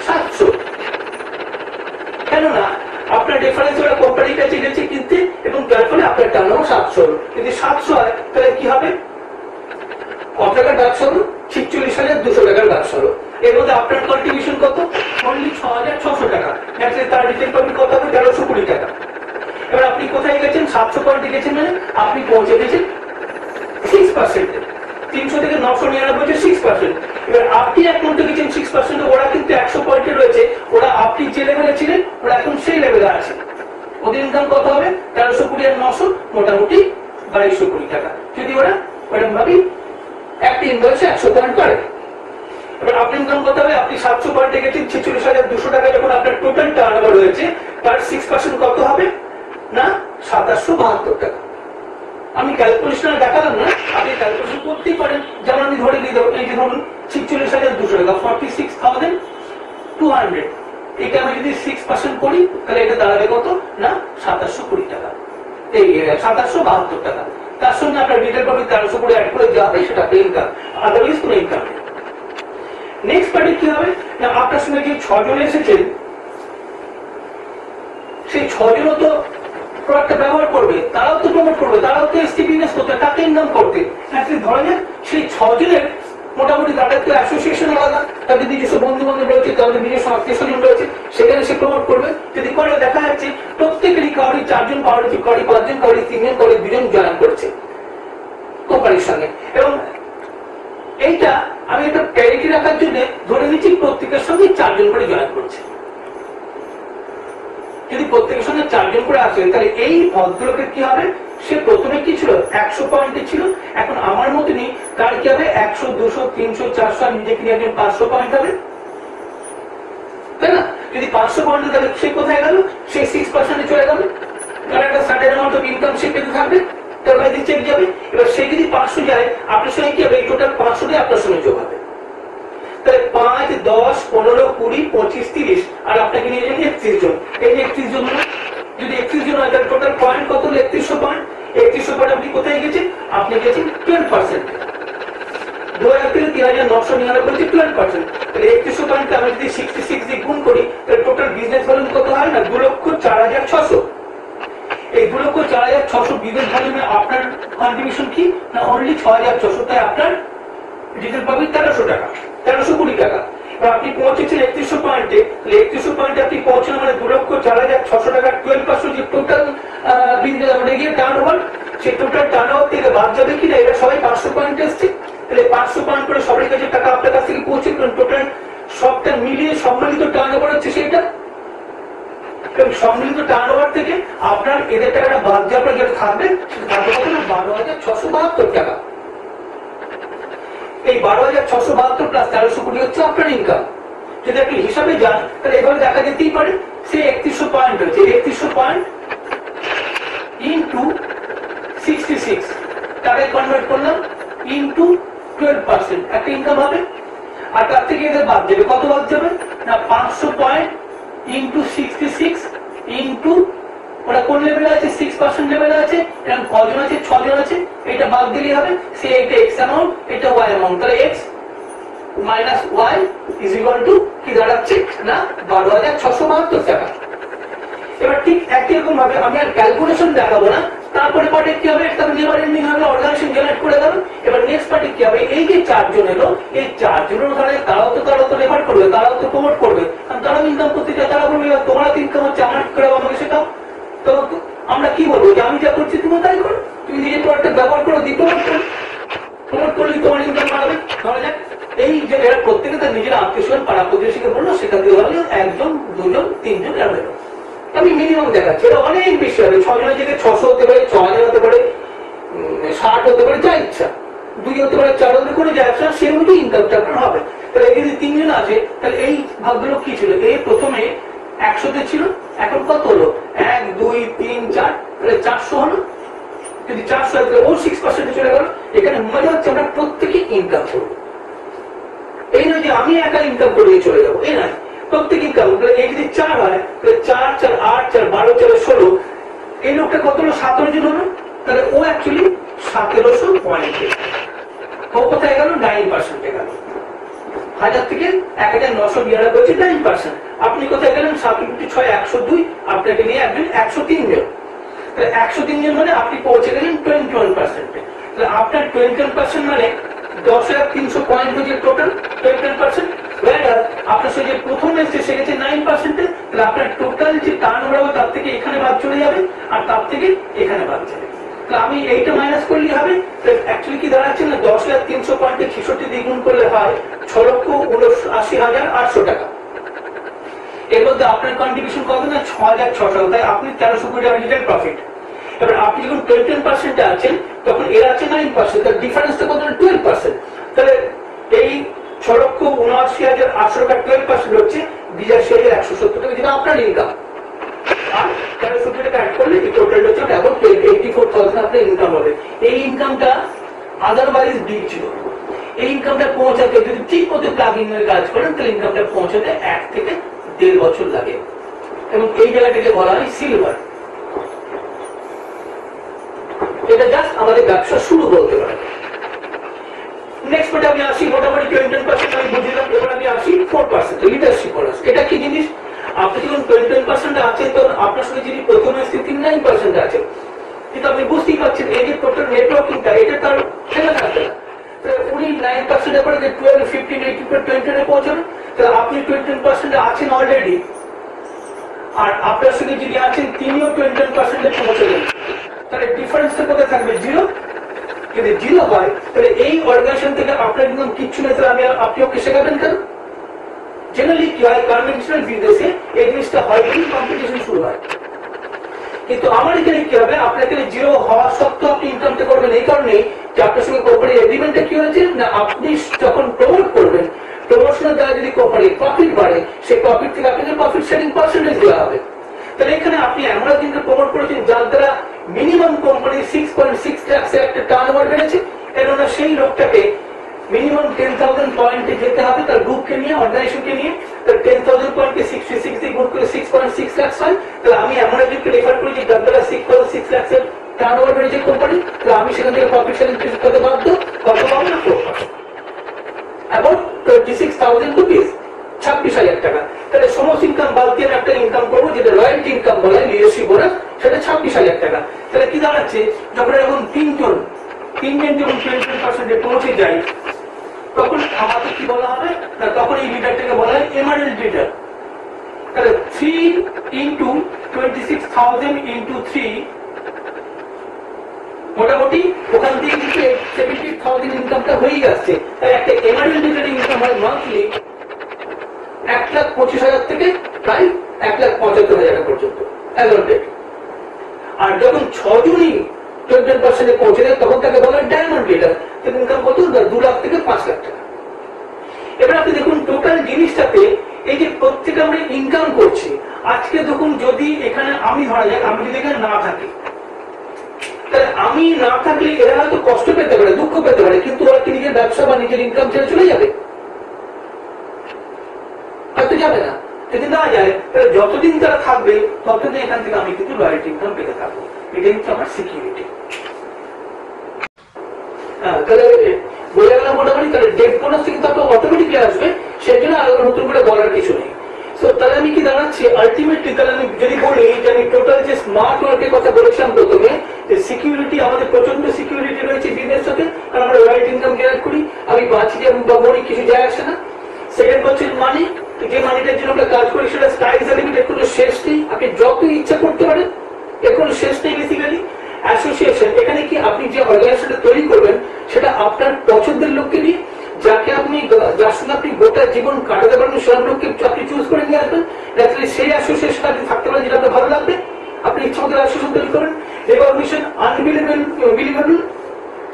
700। কেননা আপনার রেফারেন্স ওরা কোম্পানির কাছে গেছে কিনতে এবং তার ফলে আপনার টার্নওভার 700। যদি 700 হয় তাহলে কি হবে? কত টাকার ব্যবসা হলো? 46,200 টাকার ব্যবসা হলো। এর মধ্যে আপনার কন্ট্রিবিউশন কত? অনলি 6,600 টাকা। তার রিটেল প্রফিট কত হবে? 1320 টাকা। এবার আপনি কোথায় গেছেন? 700 পয়েন্টে গেছেন, মানে আপনি পৌঁছে গেছেন 6%। 300 থেকে 999 হচ্ছে 6%। এবার আপনি এখন তো গেছেন 6%, ওরা কিন্তু 100 পয়েন্টে রয়েছে, ওরা আপনি যে লেভেলে ছিলেন ওরা এখন সেই লেভেলে আছে। ওদের ইনকাম কত হবে? 1320 আর 900 মোটামুটি 2220 টাকা। যদি ওরা ওরকম ভাবে একটা ইনভয়েসে 100 পয়েন্ট করে। এবার আপনার ইনকাম কত হবে? আপনি 700 পয়েন্টে গেছেন, 46,200 টাকা যখন আপনার টোটাল টার্নওভার রয়েছে, তার 6% কত হবে না 2772 টাকা। আমি ক্যালকুলেশন দেখালাম না, আপনি ক্যালকুলেশন করতেই পারেন। যেমন আমি ধরে দিয়ে দেবো, এই যে ধরুন 46,200 টাকা, 46,200, এটা আমি যদি 6% করি তাহলে এটা দাঁড়াবে কত না 2720 টাকা, এই 2772 টাকা। তার সঙ্গে আপনার রিটেল প্রফিট 1320 অ্যাড করে দেওয়া হবে, সেটা ইনকাম, আদারওয়াইজ কোনো ইনকাম নেই। নেক্সট পার্টে কি হবে না আপনার সঙ্গে যে 6 জন এসেছেন সেই 6 জনও তো প্রোডাক্টটা ব্যবহার করবে, তারাও তো প্রমোট করবে, তারাও তো এসটি বিজনেস করতে, তাকে ইনকাম করতে। ধরা যাক সেই 6 জনের মোটামুটি তাদের তো অ্যাসোসিয়েশন আলাদা, তাদের নিজস্ব বন্ধু বান্ধব রয়েছে, তাদের নিজস্ব আত্মীয় স্বজন রয়েছে, সেখানে সে প্রমোট করবে। যদি করে দেখা যাচ্ছে প্রত্যেকেরই কাউরি 4 জন, কাউরি 5 জন, কাউরি 3 জন, কাউরি 2 জন জয়েন করছে কোম্পানির সঙ্গে। এবং এইটা আমি একটা প্যারিটি রাখার জন্য ধরে নিচ্ছি প্রত্যেকের সঙ্গে 4 জন করে জয়েন করছে। যদি প্রত্যেকের সঙ্গে 4 জন করে আসে তাহলে এই ভদ্রলোকের কি হবে সে প্রথমে কি ছিল 100 পয়েন্টে ছিল, এখন আমার মতনই তার কি হবে 100 200 300 400 নিজে কিনে একজন 500 পয়েন্ট হবে, তাই না? যদি 500 পয়েন্ট তাহলে সে কোথায় গেল, সে 6% চলে গেল, তার একটা সার্টেন অ্যামাউন্ট অফ ইনকাম সে পেতে থাকবে, তার বাইরে চেক যাবে। এবার সে যদি 500 যায় আপনার সঙ্গে কি হবে, এই টোটাল 500টাই আপনার সঙ্গে যোগ হবে। তাহলে 5 10 15 20 25 30 আর আপনাকে নিয়ে যাবেন 31 জন। এই যে 31 জন হলো, যদি 31 জন হয় তাহলে টোটাল পয়েন্ট কত হলো 3100 পয়েন্ট। 3100 পয়েন্ট আপনি কোথায় গেছেন, আপনি গেছেন 12%। 2000 থেকে 3999 হচ্ছে 12%। তাহলে 3100 পয়েন্টকে আমি যদি 66 দিয়ে গুণ করি তাহলে টোটাল বিজনেস ভলিউম কত হয় না 2,04,600। এই 2,04,600 বিজনেস ভলিউমে আপনার কন্ট্রিবিউশন কি না অনলি 6,600। তাই আপনার রিটার্ন পাবেন 1300 টাকা, 1320 টাকা। এবার আপনি পৌঁছেছেন 3100 পয়েন্টে, 3100 পয়েন্টে আপনি পৌঁছানো মানে 2,04,600 টাকা 12% যে টোটাল বিজনেস আমাদের গিয়ে টার্ন ওভার, সেই টোটাল টার্ন ওভার থেকে বাদ যাবে কিনা, এরা সবাই 500 পয়েন্টে এসছে। তাহলে 500 পয়েন্ট করে সবার কাছে টাকা আপনার কাছ থেকে পৌঁছে টোটাল সবটা মিলিয়ে সম্মিলিত টার্ন ওভার হচ্ছে সেটা। এবং সম্মিলিত টার্ন ওভার থেকে আপনার এদের টাকাটা বাদ যাওয়ার যেটা থাকবে সেটা থাকবে কত না 12,672 টাকা। এই 12,672 প্লাস 1300 কোটি হচ্ছে আপনার ইনকাম। যদি আপনি হিসাবে যান তাহলে এভাবে দেখা যেতেই পারে সে 3100 পয়েন্ট হচ্ছে, 3100 পয়েন্ট ইন্টু 66 টাকায় কনভার্ট করলাম ইন্টু 12% একটা ইনকাম হবে। আর তার থেকে এদের বাদ যাবে, কত বাদ যাবে না 500 পয়েন্ট ইন্টু 66 ইন্টু ওরা কোন লেভেলে আছে 6% লেভেলে আছে, এরকম কজন আছে 6 জন আছে, এটা বাদ দিলেই হবে সে এটা x অ্যামাউন্ট এটা y অ্যামাউন্ট। তাহলে x minus y is equal two কি দাঁড়াচ্ছে না 12,672 টাকা। এবার ঠিক একই রকম ভাবে আমি আর ক্যালকুলেশন দেখাবো না, তারপরে পার্টে কি হবে একটা নেভার এন্ডিং হবে অর্গানাইজেশন জেনারেট করে গেল। এবার নেক্সট পার্টে কি হবে, এই যে 4 জন এলো এই 4 জনের ওখানে তারাও তো রেফার করবে, তারাও তো প্রমোট করবে, কারণ তারাও ইনকাম করতে চায়, তারা বলবে তোমার তো ইনকাম হচ্ছে আমার করে আমাকে শেখাও। তো আমরা কি বলবো যে আমি যা করছি তুমি তাই করো, তুমি নিজের প্রোডাক্টটা ব্যবহার করো, দিয়ে প্রমোট করলে তোমার ইনকাম বাড়বে। ধরা যাক এই যে এরা প্রত্যেকে তার নিজের আত্মীয় পাড়া প্রতিবেশীকে বললো, সেখান থেকে হলে 1 জন 2 জন 3 জন এরা বেরো। আমি মিনিমাম দেখাচ্ছি, এটা অনেক বেশি হবে, 6 জনের জায়গায় 600 হতে পারে, 6,000 হতে পারে, 60 হতে পারে, যা ইচ্ছা, 2 হতে পারে, 4 হতে করে যা ইচ্ছা, সেই অনুযায়ী ইনকামটা আপনার হবে। তাহলে এই যদি 3 জন আছে তাহলে এই ভাগগুলো কি ছিল, এই প্রথমে 100তে ছিল, এখন কত হলো 1 2 3 4, তাহলে 400 হলো। যদি 400 হয় তাহলে ও 6% চলে গেল। এখানে মনে হচ্ছে আমরা প্রত্যেকে ইনকাম করবো, এই নয় যে আমি একা ইনকাম করে চলে যাবো, এই নয়, প্রত্যেক ইনকাম। এই যদি 4 হয় তাহলে 4 4 8 4 12 4 16, এই লোকটা কত হলো 17 জন হলো, তাহলে ও অ্যাকচুয়ালি 1700 পয়েন্টে, ও কোথায় গেল 9% গেল। 1000 থেকে 1992 হচ্ছে 9%। আপনি কোথায় গেলেন 7 × 6 102, আপনাকে নিয়ে একজন 103 জন, তাহলে 103 জন মানে আপনি পৌঁছে গেলেন 21%। তাহলে আপনার 21% মানে 10,300 পয়েন্ট হচ্ছে টোটাল 21%। আপনার সঙ্গে যে প্রথম এসছে সে গেছে 9%, তাহলে আপনার টোটাল যে টার্ন ওভার হবে তার থেকে এখানে বাদ চলে যাবে আর তার থেকে এখানে বাদ যাবে। তাহলে আমি এইটা মাইনাস করলে হবে, অ্যাকচুয়ালি কি দাঁড়াচ্ছে না 10,300 পয়েন্টে 66 দিয়ে গুণ করলে হয় 6,79,800 টাকা। এর মধ্যে আপনার কন্ট্রিবিউশন কত না 6,600, তাই আপনি 1300 কোটি টাকা রিটার্ন প্রফিট। এবার আপনি যখন 21% আছেন তখন এরা আছে 9%, তার ডিফারেন্সটা কত না 12%। তাহলে এই 6,79,800 টাকা 12% হচ্ছে 82,170 টাকা, যেটা আপনার ইনকাম। আর 1300 কোটি টাকা অ্যাড করলে এই টোটাল হচ্ছে এখন 84,000 আপনার ইনকাম হবে। এই ইনকামটা আদারওয়াইজ ডিপ ছিল, এই ইনকামটা পৌঁছাতে যদি ঠিক মতো প্লাগ ইনের কাজ করেন তাহলে ইনকামটা পৌঁছাতে 1 থেকে 1.5 বছর লাগে। এবং এই জায়গাটাকে বলা হয় সিলভার। এটা জাস্ট আমাদের ব্যবসা শুরু বলতে পারে। নেক্সট পয়েন্টে আমি আসি, মোটামুটি 21% আমি বুঝলাম। এবার আমি আসি 4% লিডারশিপ বোনাস। এটা কি জিনিস, আপনি যখন 21% আছেন তখন আপনার সঙ্গে যিনি প্রথমে আসছে তিনি 9% আছেন, কিন্তু আপনি বুঝতেই পারছেন এই যে টোটাল নেটওয়ার্কিংটা এটা তার ফেলে থাকবে না। উনি 9% এর পরে 12 15 18 20 এ পৌঁছাবে, তাহলে আপনি 21% আছেন অলরেডি, আর আপনার সঙ্গে যিনি আছেন তিনিও 21% এ পৌঁছাবেন, তাহলে ডিফারেন্সটা কোথায় থাকবে 0। যদি 0 হয় তাহলে এই অর্গানাইজেশন থেকে আপনার একদম কিচ্ছু নেই, তাহলে আপনি ওকে শেখাবেন কেন? জেনারেলি কি হয় কনভেনশনাল বিজনেসে এই জিনিসটা হয় কি কম্পিটিশন শুরু হয়। কিন্তু আমার এখানে কি হবে, আপনার এখানে জিরো হওয়া সত্ত্বেও আপনি ইনকামটা করবেন এই কারণে যে আপনার সঙ্গে কোম্পানির এগ্রিমেন্টটা কি হয়েছে না, আপনি যখন প্রমোট করবেন প্রমোশনের দ্বারা যদি কোম্পানির প্রফিট বাড়ে সেই প্রফিট থেকে আপনাকে প্রফিট শেয়ারিং পার্সেন্টেজ দেওয়া হবে। তাহলে এখানে আপনি এমন একজনকে প্রমোট করেছেন যার দ্বারা মিনিমাম কোম্পানি 6.6 লাখ একটা টার্ন ওভার বেড়েছে, কেননা সেই লোকটাকে মিনিমাম 10,000 পয়েন্টে যেতে হবে তার গ্রুপকে নিয়ে, অর্গানাইজেশনকে নিয়ে। তার 10,000 পয়েন্টকে 66 দিয়ে গুণ করে 6.6 লাখ হয়। তাহলে আমি এমন একজনকে রেফার করি যে যার দ্বারা 6.6 লাখ টার্ন ওভার বেড়েছে কোম্পানি, তাহলে আমি সেখান থেকে প্রফিট শেয়ারিং করতে বাধ্য। কত পাবো না, এবং 26,000 রুপিস, 26,000 টাকা। তাহলে সমস্ত ইনকাম বাদ দিয়ে একটা ইনকাম করবো যেটা রয়্যালটি ইনকাম বলে, লিডারশিপ বোনাস, সেটা 26,000 টাকা। তাহলে কি দাঁড়াচ্ছে, যখন এখন তিনজন যখন 20% পৌঁছে যায় তখন আমাকে কি বলা হবে না, তখন এই লিডারটাকে বলা হয় এমারেল্ট লিডার। তাহলে 3 ইন্টু 26,000 ইন্টু 3, মোটামুটি ওখান থেকে কিন্তু 70,000 ইনকামটা হয়ে যাচ্ছে। তাই একটা এমারেল্ট লিডার ইনকাম হয় মান্থলি 1,25,000 থেকে প্রায় 1,75,000 পর্যন্ত অ্যাডাল্টেড। আর যখন 6 জনই 20% পৌঁছে যায় তখন তাকে বলা হয় ডায়মন্ড লিডার, ইনকাম কত 2 লাখ থেকে 5 লাখ টাকা। এবার আপনি দেখুন টোটাল জিনিসটাতে এই যে প্রত্যেকে আমরা ইনকাম করছি, আজকে দেখুন যদি এখানে আমি ধরা যাক আমি যদি এখানে না থাকি, তাহলে আমি না থাকলে এরা হয়তো কষ্ট পেতে পারে, দুঃখ পেতে পারে, কিন্তু ওরা কি নিজের ব্যবসা বা নিজের ইনকাম ছেড়ে চলে যাবে? হয়তো যাবে না। যদি না যায় তাহলে যতদিন তারা থাকবে ততদিন এখান থেকে আমি কিন্তু রয়্যালটি ইনকাম পেতে থাকবো। এটা হচ্ছে আমার সিকিউরিটি। তাহলে বোঝা গেল মোটামুটি। তাহলে ডেট বোনাস কিন্তু আপনার অটোমেটিকলি আসবে, সেই জন্য আর নতুন করে বলার কিছু নেই। তাহলে আমি কি দাঁড়াচ্ছি আলটিমেটলি, তাহলে আমি যদি বলি যে আমি টোটাল যে স্মার্ট ওয়ার্কের কথা বলেছিলাম প্রথমে, যে সিকিউরিটি, আমাদের প্রচন্ড সিকিউরিটি রয়েছে বিজনেস সাথে, কারণ আমরা রয়্যালটি ইনকাম জেনারেট করি। আমি বাঁচি যে বা মরি কিছু যায় আসে না। সেকেন্ড হচ্ছে মানি, যে মানিটার জন্য আমরা কাজ করি সেটা স্কাই ইজ দ্য লিমিট, এর কোনো শেষ নেই, আপনি যত ইচ্ছা করতে পারেন, এর কোনো শেষ নেই। বেসিক্যালি অ্যাসোসিয়েশন, এখানে কি আপনি যে অর্গানাইজেশনটা তৈরি করবেন সেটা আপনার পছন্দের লোককে নিয়ে, যাকে আপনি, যার সঙ্গে আপনি গোটা জীবন কাটাতে পারবেন সেসব লোককে আপনি চুজ করে নিয়ে আসবেন। ন্যাচারালি সেই অ্যাসোসিয়েশন আপনি থাকতে পারেন যেটা আপনার ভালো লাগবে, আপনি ইচ্ছা মতো অ্যাসোসিয়েশন তৈরি করেন। রেকগনিশন আনবিলিভেবল,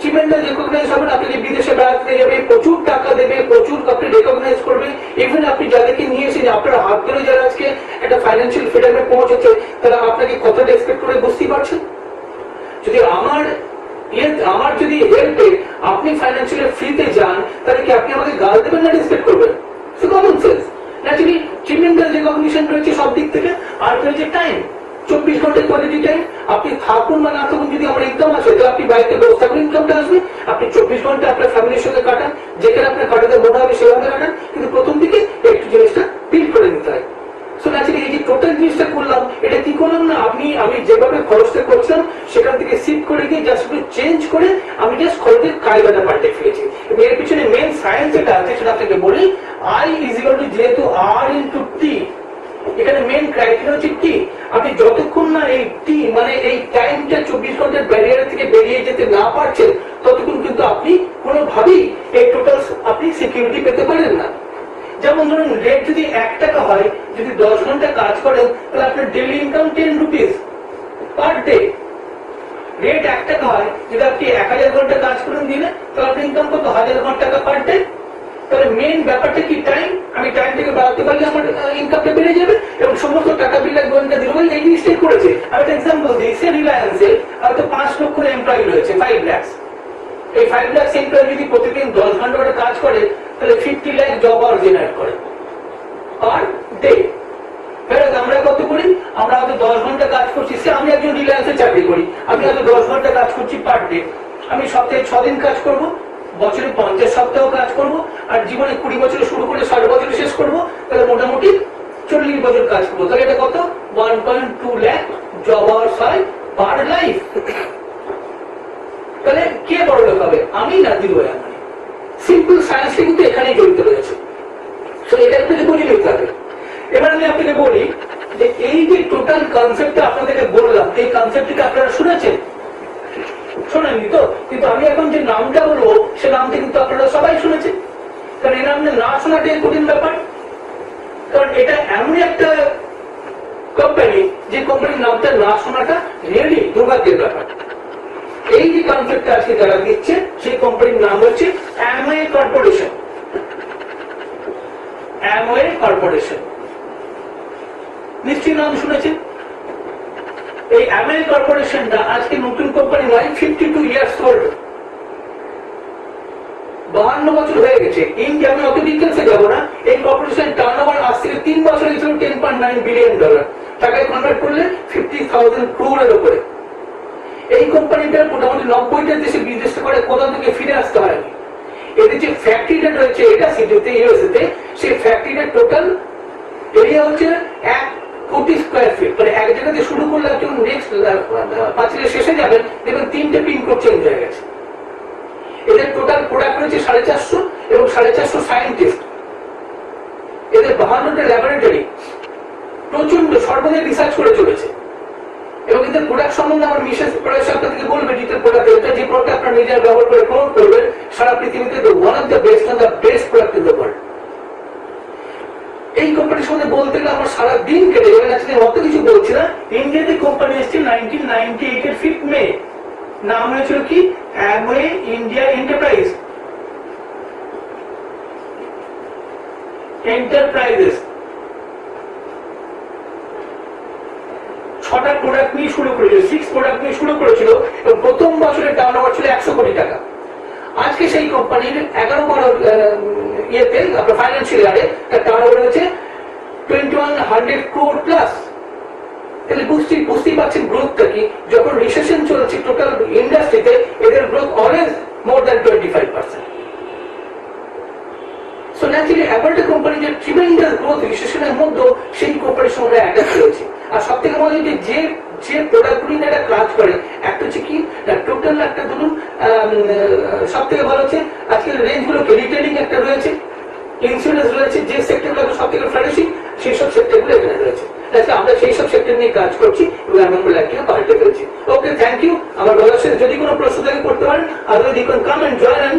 চিমেন্টাল রেকগনাইজ হবেন, আপনি বিদেশে বেড়াতে যাবে, প্রচুর টাকা দেবে, প্রচুর আপনি রেকগনাইজ করবে। ইভেন আপনি যাদেরকে নিয়ে এসে আপনার হাত ধরে যারা আজকে একটা ফাইন্যান্সিয়াল ফ্রিডমে পৌঁছেছে, তারা আপনাকে কতটা এক্সপেক্ট করে বুঝতেই পারছেন। যদি আমার যদি হেল্পে আপনি ফাইন্যান্সিয়ালি ফ্রিতে যান, তাহলে কি আপনি আমাকে গাল দেবেন না রেসপেক্ট করবেন? Common sense. ন্যাচুরালি চিমেন্টাল রেকগনিশন রয়েছে সব দিক থেকে। আর রয়েছে টাইম, 24 ঘন্টার কোয়ালিটি টাইম। আপনি থাকুন বা না থাকুন, যদি আমার ইনকাম আছে তাহলে আপনি বাড়িতে ব্যবস্থা করে ইনকামটা আসবে। আপনি 24 ঘন্টা আপনার ফ্যামিলির সঙ্গে কাটান, যেখানে আপনার কাটাতে মনে হবে সেভাবে কাটান, কিন্তু প্রথম দিকে একটু জিনিসটা বিল্ড করে নিতে হয়। সো ন্যাচুরালি এই যে টোটাল জিনিসটা করলাম, এটা কি করলাম না, আমি যেভাবে খরচটা করছিলাম সেখান থেকে শিফট করে গিয়ে জাস্ট চেঞ্জ করে আমি জাস্ট খরচের কায়দাটা পাল্টে ফেলেছি। এর পিছনে মেন সায়েন্স যেটা আছে সেটা আপনাকে বলি। I is equal to যেহেতু R into T, এখানে মেন ক্রাইটেরিয়া হচ্ছে টি। আপনি যতক্ষণ না এই টি মানে এই টাইমটা 24 ঘন্টার ব্যারিয়ার থেকে বেরিয়ে যেতে না পারছেন, ততক্ষণ কিন্তু আপনি কোনোভাবেই এই টোটাল আপনি সিকিউরিটি পেতে পারেন না। যেমন ধরুন রেট যদি 1 টাকা হয়, যদি 10 ঘন্টা কাজ করেন তাহলে আপনার daily income 10 rupees per day. Rate 1 টাকা হয়, যদি আপনি 1000 ঘন্টা কাজ করেন দিনে, তাহলে আপনার ইনকাম কত 1000 টাকা পার ডে। তাহলে মেন ব্যাপারটা কি টাইম। আমি টাইম থেকে বাড়াতে পারলে আমার ইনকামটা বেড়ে যাবে এবং সমস্ত টাকা বিল গোয়েন্দা দিল এই জিনিসটাই করেছে। আমি একটা এক্সাম্পল দিই, সে রিলায়েন্সে হয়তো 5 লক্ষ এমপ্লয়ি রয়েছে, 5 লাখ। এই 5 লাখ এমপ্লয়ি যদি প্রতিদিন 10 ঘন্টা করে কাজ করে তাহলে 50 লাখ জব আওয়ার জেনারেট করে পার ডে। আমরা কত করি, আমরা হয়তো 10 ঘন্টা কাজ করছি, সে আমি একজন রিলায়েন্সে চাকরি করি, আমি হয়তো 10 ঘন্টা কাজ করছি পার ডে। আমি সপ্তাহে 6 দিন কাজ করবো, বছরে 50 সপ্তাহ কাজ করব, আর জীবনে 20 বছরে শুরু করে 60 বছরে শেষ করব, তাহলে মোটামুটি 40 বছর কাজ করবো। তাহলে এটা কত 1.2 লাখ জব আওয়ার্স হয় পার লাইফ। তাহলে কে বড় লোক হবে, আমি না দিলওয়ার আম্বানি? সিম্পল সায়েন্স কিন্তু এখানেই জড়িত রয়েছে। তো এটা আপনাকে বুঝে নিতে হবে। এবার আমি আপনাকে বলি যে এই যে টোটাল কনসেপ্টটা আপনাদেরকে বললাম, এই কনসেপ্টটিকে আপনারা শুনেছেন? শোনেননি তো? কিন্তু আমি এখন যে নামটা বলবো সে নামটা কিন্তু আপনারা সবাই শুনেছেন, কারণ এই নামটা না শোনাটাই কঠিন ব্যাপার। কারণ এটা এমন একটা কোম্পানি, যে কোম্পানির নামটা না শোনাটা রিয়েলি দুর্ভাগ্যের ব্যাপার। এই যে কনফ্লিক্টটা আজকে যারা দিচ্ছে সেই কোম্পানির নাম হচ্ছে অ্যামওয়ে কর্পোরেশন। অ্যামওয়ে কর্পোরেশন নিশ্চয়ই নাম শুনেছেন। এই অ্যামওয়ে কর্পোরেশনটা আজকে নতুন কোম্পানি নয়, 52 ইয়ার্স ওল্ড, 52 বছর হয়ে গেছে। ইন্ডিয়া, আমি অত ডিটেলসে যাবো না। এই কর্পোরেশনের টার্নওভার আজ থেকে 3 বছর ছিল $10.9 বিলিয়ন, টাকায় কনভার্ট করলে 50,000 ক্রোড়ের উপরে। এই কোম্পানিটার মোটামুটি 90টা দেশে বিজনেস করে, কোথাও থেকে ফিরে আসতে হয়নি। এদের যে ফ্যাক্টরিটা রয়েছে এটা সিটিতে, ইউএসএ তে, সেই ফ্যাক্টরিটার টোটাল এরিয়া হচ্ছে 1 কোটি স্কোয়ার ফিট। মানে এক জায়গাতে শুরু করলে একজন নেক্সট পাঁচিলে শেষে যাবেন, দেখবেন 3টে পিনকোড চেঞ্জ হয়ে গেছে। এদের টোটাল প্রোডাক্ট রয়েছে 450 এবং 450 সায়েন্টিস্ট। এদের 52টা ল্যাবরেটরি, প্রচন্ড সর্বদাই রিসার্চ করে চলেছে। এবং এদের প্রোডাক্ট সম্বন্ধে আমার মিসেস প্রয়াস আপনাদেরকে বলবে, ডিটেল প্রোডাক্ট এটা যে প্রোডাক্ট আপনারা নিজেরা ব্যবহার করে প্রমোট করবেন সারা পৃথিবীতে, one of the best of the best product in the world. এই কোম্পানির সঙ্গে বলতে গেলে আমার সারা দিন কেটে যাবে, আজকে অত কিছু বলছি না। ইন্ডিয়াতে কোম্পানি এসছে 1998 এর 5 মে, নাম হয়েছিল কি অ্যামওয়ে ইন্ডিয়া এন্টারপ্রাইজেস। 6টা প্রোডাক্ট নিয়ে শুরু করেছিল, 6 প্রোডাক্ট নিয়ে শুরু করেছিল এবং প্রথম বছরের টার্নওভার ছিল 100 কোটি টাকা। আজকে সেই কোম্পানির 11 ইয়েতে আপনার ফাইন্যান্সিয়াল ইয়ারে তার টার্নওভার হয়েছে 2100 ক্রোড় প্লাস। তাহলে বুঝতেই পারছেন গ্রোথটা কি। যখন রিসেশন চলছে টোটাল ইন্ডাস্ট্রিতে, এদের growth always more than 25%। So naturally apparel company যে ট্রিমেন্ডাস গ্রোথ রিসেশনের মধ্যে, সেই কোম্পানির সঙ্গে অ্যাটাচ রয়েছে। আর সব থেকে মনে হয় যে প্রোডাক্টগুলি এরা কাজ করে, একটা হচ্ছে কি টোটাল একটা ধরুন সব থেকে ভালো হচ্ছে আজকের রেঞ্জগুলোকে রিটেলিং একটা রয়েছে, ইন্স্যুরেন্স রয়েছে, যে সেক্টরগুলো সব থেকে ফ্লারিশিং সেই সব সেক্টরগুলো এখানে রয়েছে। আজকে আমরা সেই সব সেক্টর নিয়ে কাজ করছি এবং আমরা লাইফকে পাল্টে ফেলছি। Okay, thank you. আমার বলার সাথে যদি কোনো প্রশ্ন থাকে করতে পারেন, otherwise you can come and join